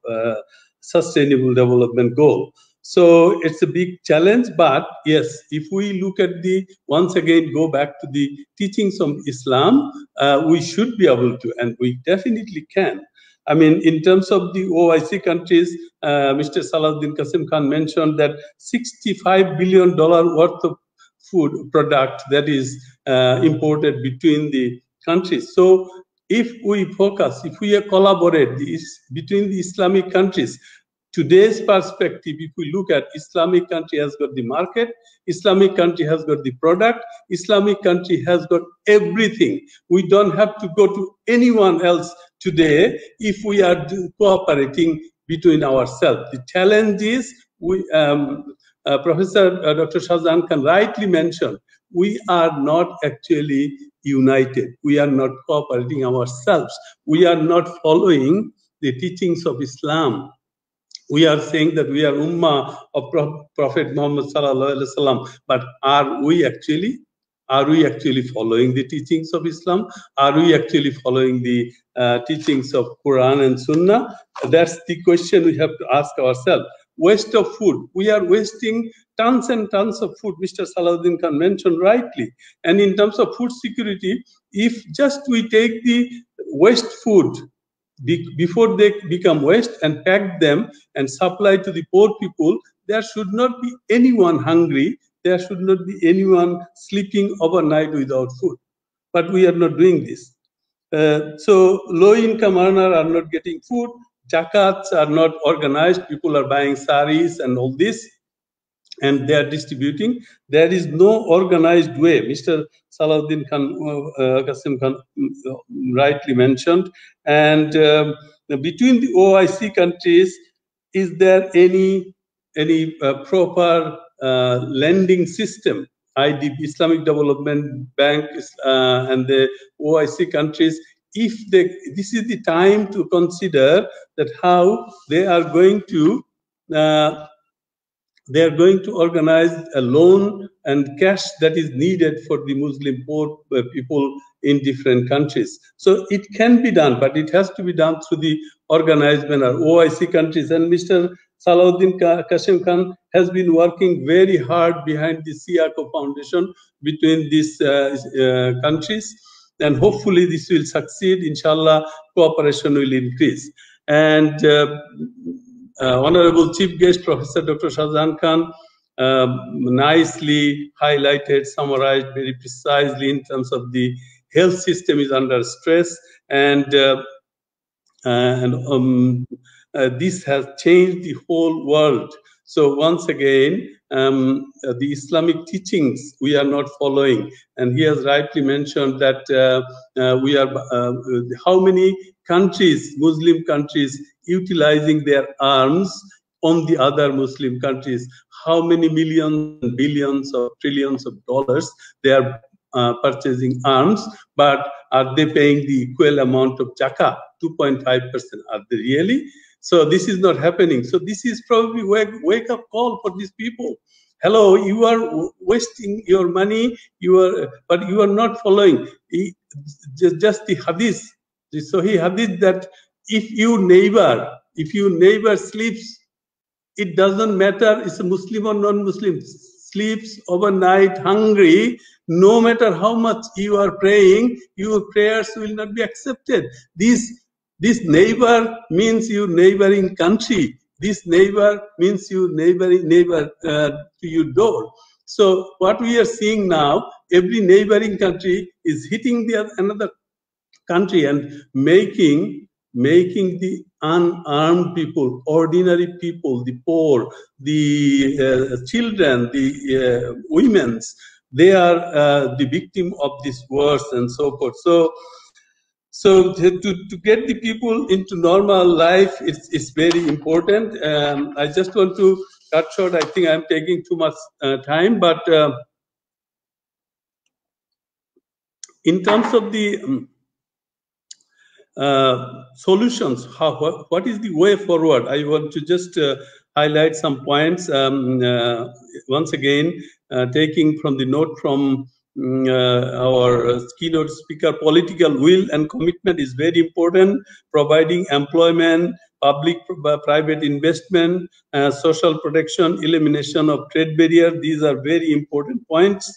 sustainable development goal? So it's a big challenge, but yes, if we look at once again, go back to the teachings of Islam, we should be able to, and we definitely can. I mean, in terms of the OIC countries, Mr. Salahuddin Qasim Khan mentioned that $65 billion worth of food product that is imported between the countries. So if we focus, if we collaborate between the Islamic countries, today's perspective, if we look at Islamic country has got the market, Islamic country has got the product, Islamic country has got everything. We don't have to go to anyone else today if we are cooperating between ourselves. The challenge is, Professor Dr. Shahjahan Khan rightly mentioned, we are not actually united. We are not cooperating ourselves. We are not following the teachings of Islam. We are saying that we are Ummah of Prophet Muhammad sallallahu alaihi wasallam, but are we actually following the teachings of Islam? Are we actually following the teachings of Quran and Sunnah? That's the question we have to ask ourselves. Waste of food. We are wasting tons and tons of food. Mr. Salahuddin Khan mentioned rightly. And in terms of food security, if just we take the waste food before they become waste and pack them and supply to the poor people, there should not be anyone hungry. There should not be anyone sleeping overnight without food. But we are not doing this. So low-income earners are not getting food. Zakats are not organized. People are buying saris and all this, and they are distributing. There is no organized way. Mr. Salahuddin Khan, Qasim Khan rightly mentioned. And between the OIC countries, is there any proper lending system? IDB, Islamic Development Bank, and the OIC countries, this is the time to consider that how they are going to organize a loan and cash that is needed for the Muslim poor people in different countries. So it can be done, but it has to be done through the organized manner, OIC countries. And Mr. Salahuddin Qasim Khan has been working very hard behind the SIACO Foundation between these countries. And hopefully this will succeed. Inshallah, cooperation will increase. And Honorable Chief Guest, Professor Dr. Shahjahan Khan, nicely highlighted, summarized very precisely in terms of the health system is under stress, and this has changed the whole world. So once again, the Islamic teachings we are not following, and he has rightly mentioned that we are how many countries, Muslim countries, utilizing their arms on the other Muslim countries, how many millions, billions, or trillions of dollars they are purchasing arms, but are they paying the equal amount of zakah, 2.5%? Are they really? So this is not happening. So this is probably wake up call for these people. Hello, you are wasting your money, but you are not following just the hadith, the Sahih hadith, that if your neighbor sleeps, it doesn't matter it's a Muslim or non-Muslim, sleeps overnight hungry, no matter how much you are praying, your prayers will not be accepted. This neighbor means your neighboring country. This neighbor means your neighbor to your door. So what we are seeing now, every neighboring country is hitting another country and making the unarmed people, ordinary people, the poor, the children, the women, they are the victim of this wars and so forth. So to get the people into normal life, it's very important. I just want to cut short. I think I'm taking too much time, but in terms of the solutions, what is the way forward? I want to just highlight some points. Once again, taking from the note from our keynote speaker, political will and commitment is very important. Providing employment, public-private investment, social protection, elimination of trade barrier. These are very important points.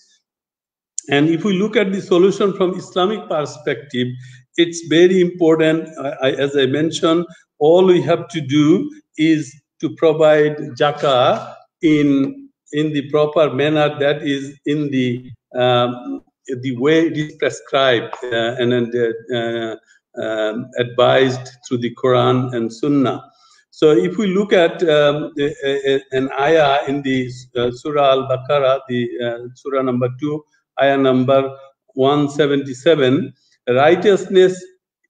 And if we look at the solution from Islamic perspective, it's very important. As I mentioned, all we have to do is to provide zakah in the proper manner, that is in the way it is prescribed and advised through the Quran and Sunnah. So if we look at an ayah in the Surah Al-Baqarah, the Surah number 2, ayah number 177, righteousness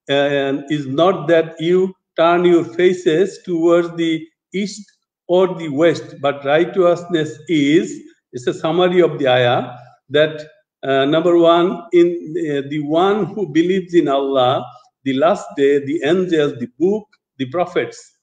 is not that you turn your faces towards the east or the west, but righteousness it's a summary of the ayah, that number one, in the one who believes in Allah, the last day, the angels, the book, the prophets.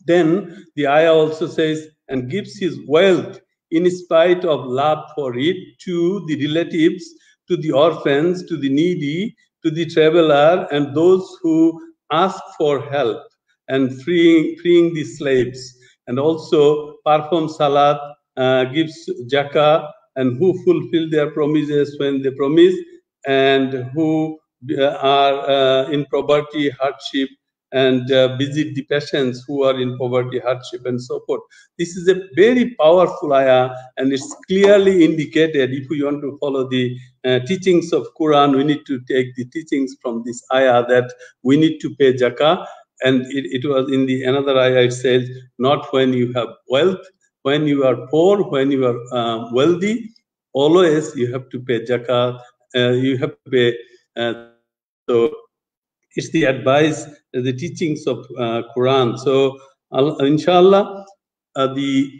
Then the ayah also says, and gives his wealth in spite of love for it to the relatives, to the orphans, to the needy, to the traveler, and those who ask for help, and freeing the slaves. And also perform salat, gives zakah, and who fulfill their promises when they promise, and who are in poverty, hardship, and visit the patients who are in poverty, hardship, and so forth. This is a very powerful ayah, and it's clearly indicated. If we want to follow the teachings of Quran, we need to take the teachings from this ayah, that we need to pay zakah. And it was in the another ayah, it says, not when you have wealth, when you are poor, when you are wealthy, always you have to pay zakah. You have to pay. So it's the advice, the teachings of Quran. So inshallah, the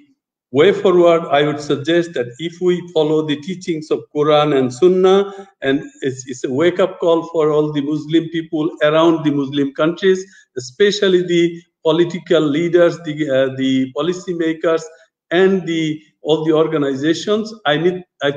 way forward, I would suggest that if we follow the teachings of Quran and Sunnah, and it's a wake-up call for all the Muslim people around the Muslim countries, especially the political leaders, the policymakers, and all the organizations. I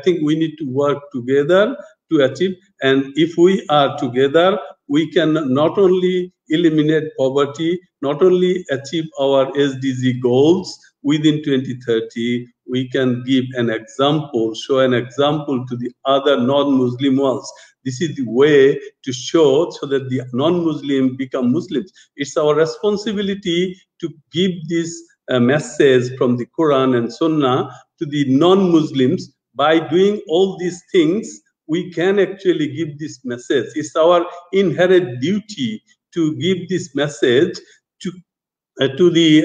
think we need to work together to achieve. And if we are together, we can not only eliminate poverty, not only achieve our SDG goals within 2030, we can give an example, show an example to the other non-Muslim ones. This is the way to show, so that the non-Muslim become Muslims. It's our responsibility to give this message from the Quran and Sunnah to the non-Muslims. By doing all these things, we can actually give this message. It's our inherent duty to give this message to the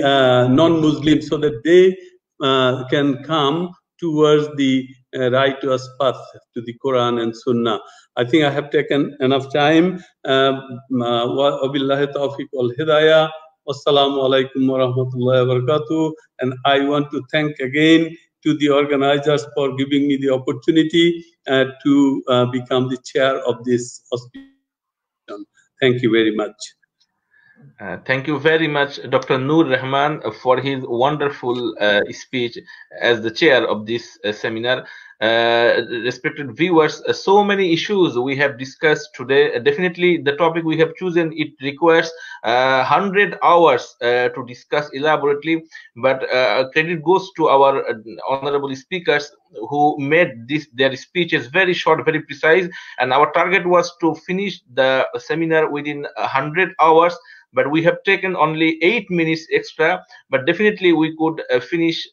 non-Muslims, so that they can come towards the righteous path, to the Quran and Sunnah. I think I have taken enough time. Wabillahi tawfiq wal hidayah. Wassalamu alaikum wa rahmatullahi wa barakatuh. And I want to thank again to the organizers for giving me the opportunity to become the chair of this auspicious. Thank you very much. Thank you very much, Dr. Noor Rahman, for his wonderful speech as the chair of this seminar. respected viewers, so many issues we have discussed today. Definitely the topic we have chosen, it requires 100 hours to discuss elaborately, but credit goes to our honorable speakers who made their speeches very short, very precise, and our target was to finish the seminar within 100 hours, but we have taken only 8 minutes extra, but definitely we could finish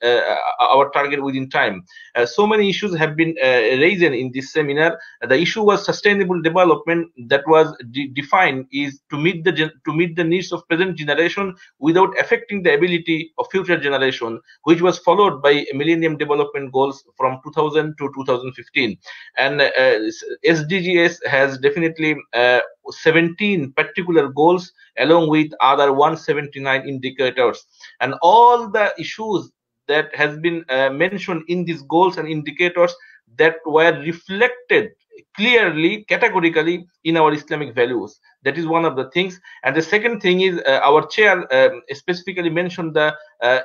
our target within time. So many issues have been raised in this seminar. The issue was sustainable development, that was defined is to meet the needs of present generation without affecting the ability of future generation, which was followed by Millennium Development Goals from 2000 to 2015. And SDGs has definitely 17 particular goals along with other 179 indicators, and all the issues that has been mentioned in these goals and indicators that were reflected clearly, categorically in our Islamic values. That is one of the things. And the second thing is our chair specifically mentioned the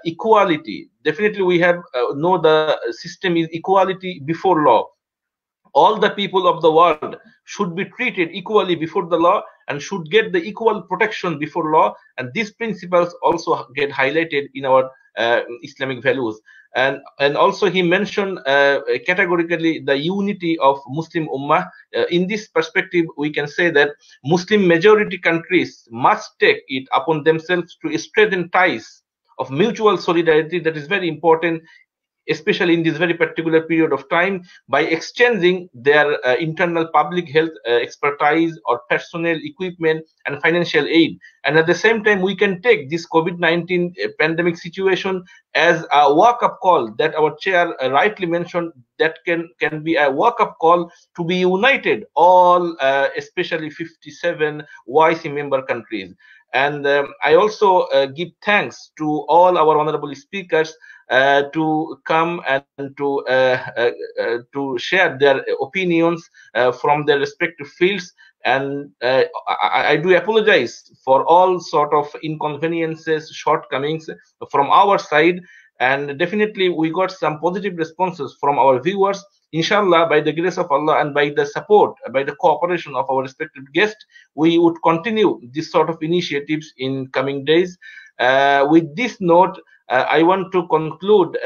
equality. Definitely we have know the system is equality before law. All the people of the world should be treated equally before the law and should get the equal protection before law, and these principles also get highlighted in our Islamic values. And also he mentioned categorically the unity of Muslim Ummah. In this perspective, we can say that Muslim majority countries must take it upon themselves to strengthen ties of mutual solidarity. That is very important, especially in this very particular period of time, by exchanging their internal public health expertise or personnel, equipment, and financial aid. And at the same time, we can take this COVID-19 pandemic situation as a wake-up call that our chair rightly mentioned, that can be a wake-up call to be united, all especially 57 YC member countries. And I also give thanks to all our honorable speakers to come and to share their opinions from their respective fields. And I do apologize for all sort of inconveniences, shortcomings from our side. And definitely we got some positive responses from our viewers. Inshallah, by the grace of Allah and by the support, by the cooperation of our respected guests, we would continue this sort of initiatives in coming days. With this note, I want to conclude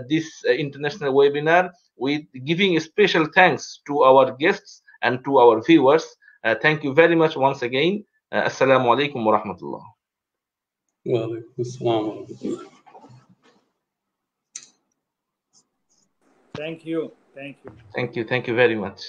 this international webinar with giving a special thanks to our guests and to our viewers. Thank you very much once again. Assalamu alaikum wa rahmatullah. Wa alaikum assalam wa rahmatullah. Thank you. Thank you. Thank you. Thank you very much.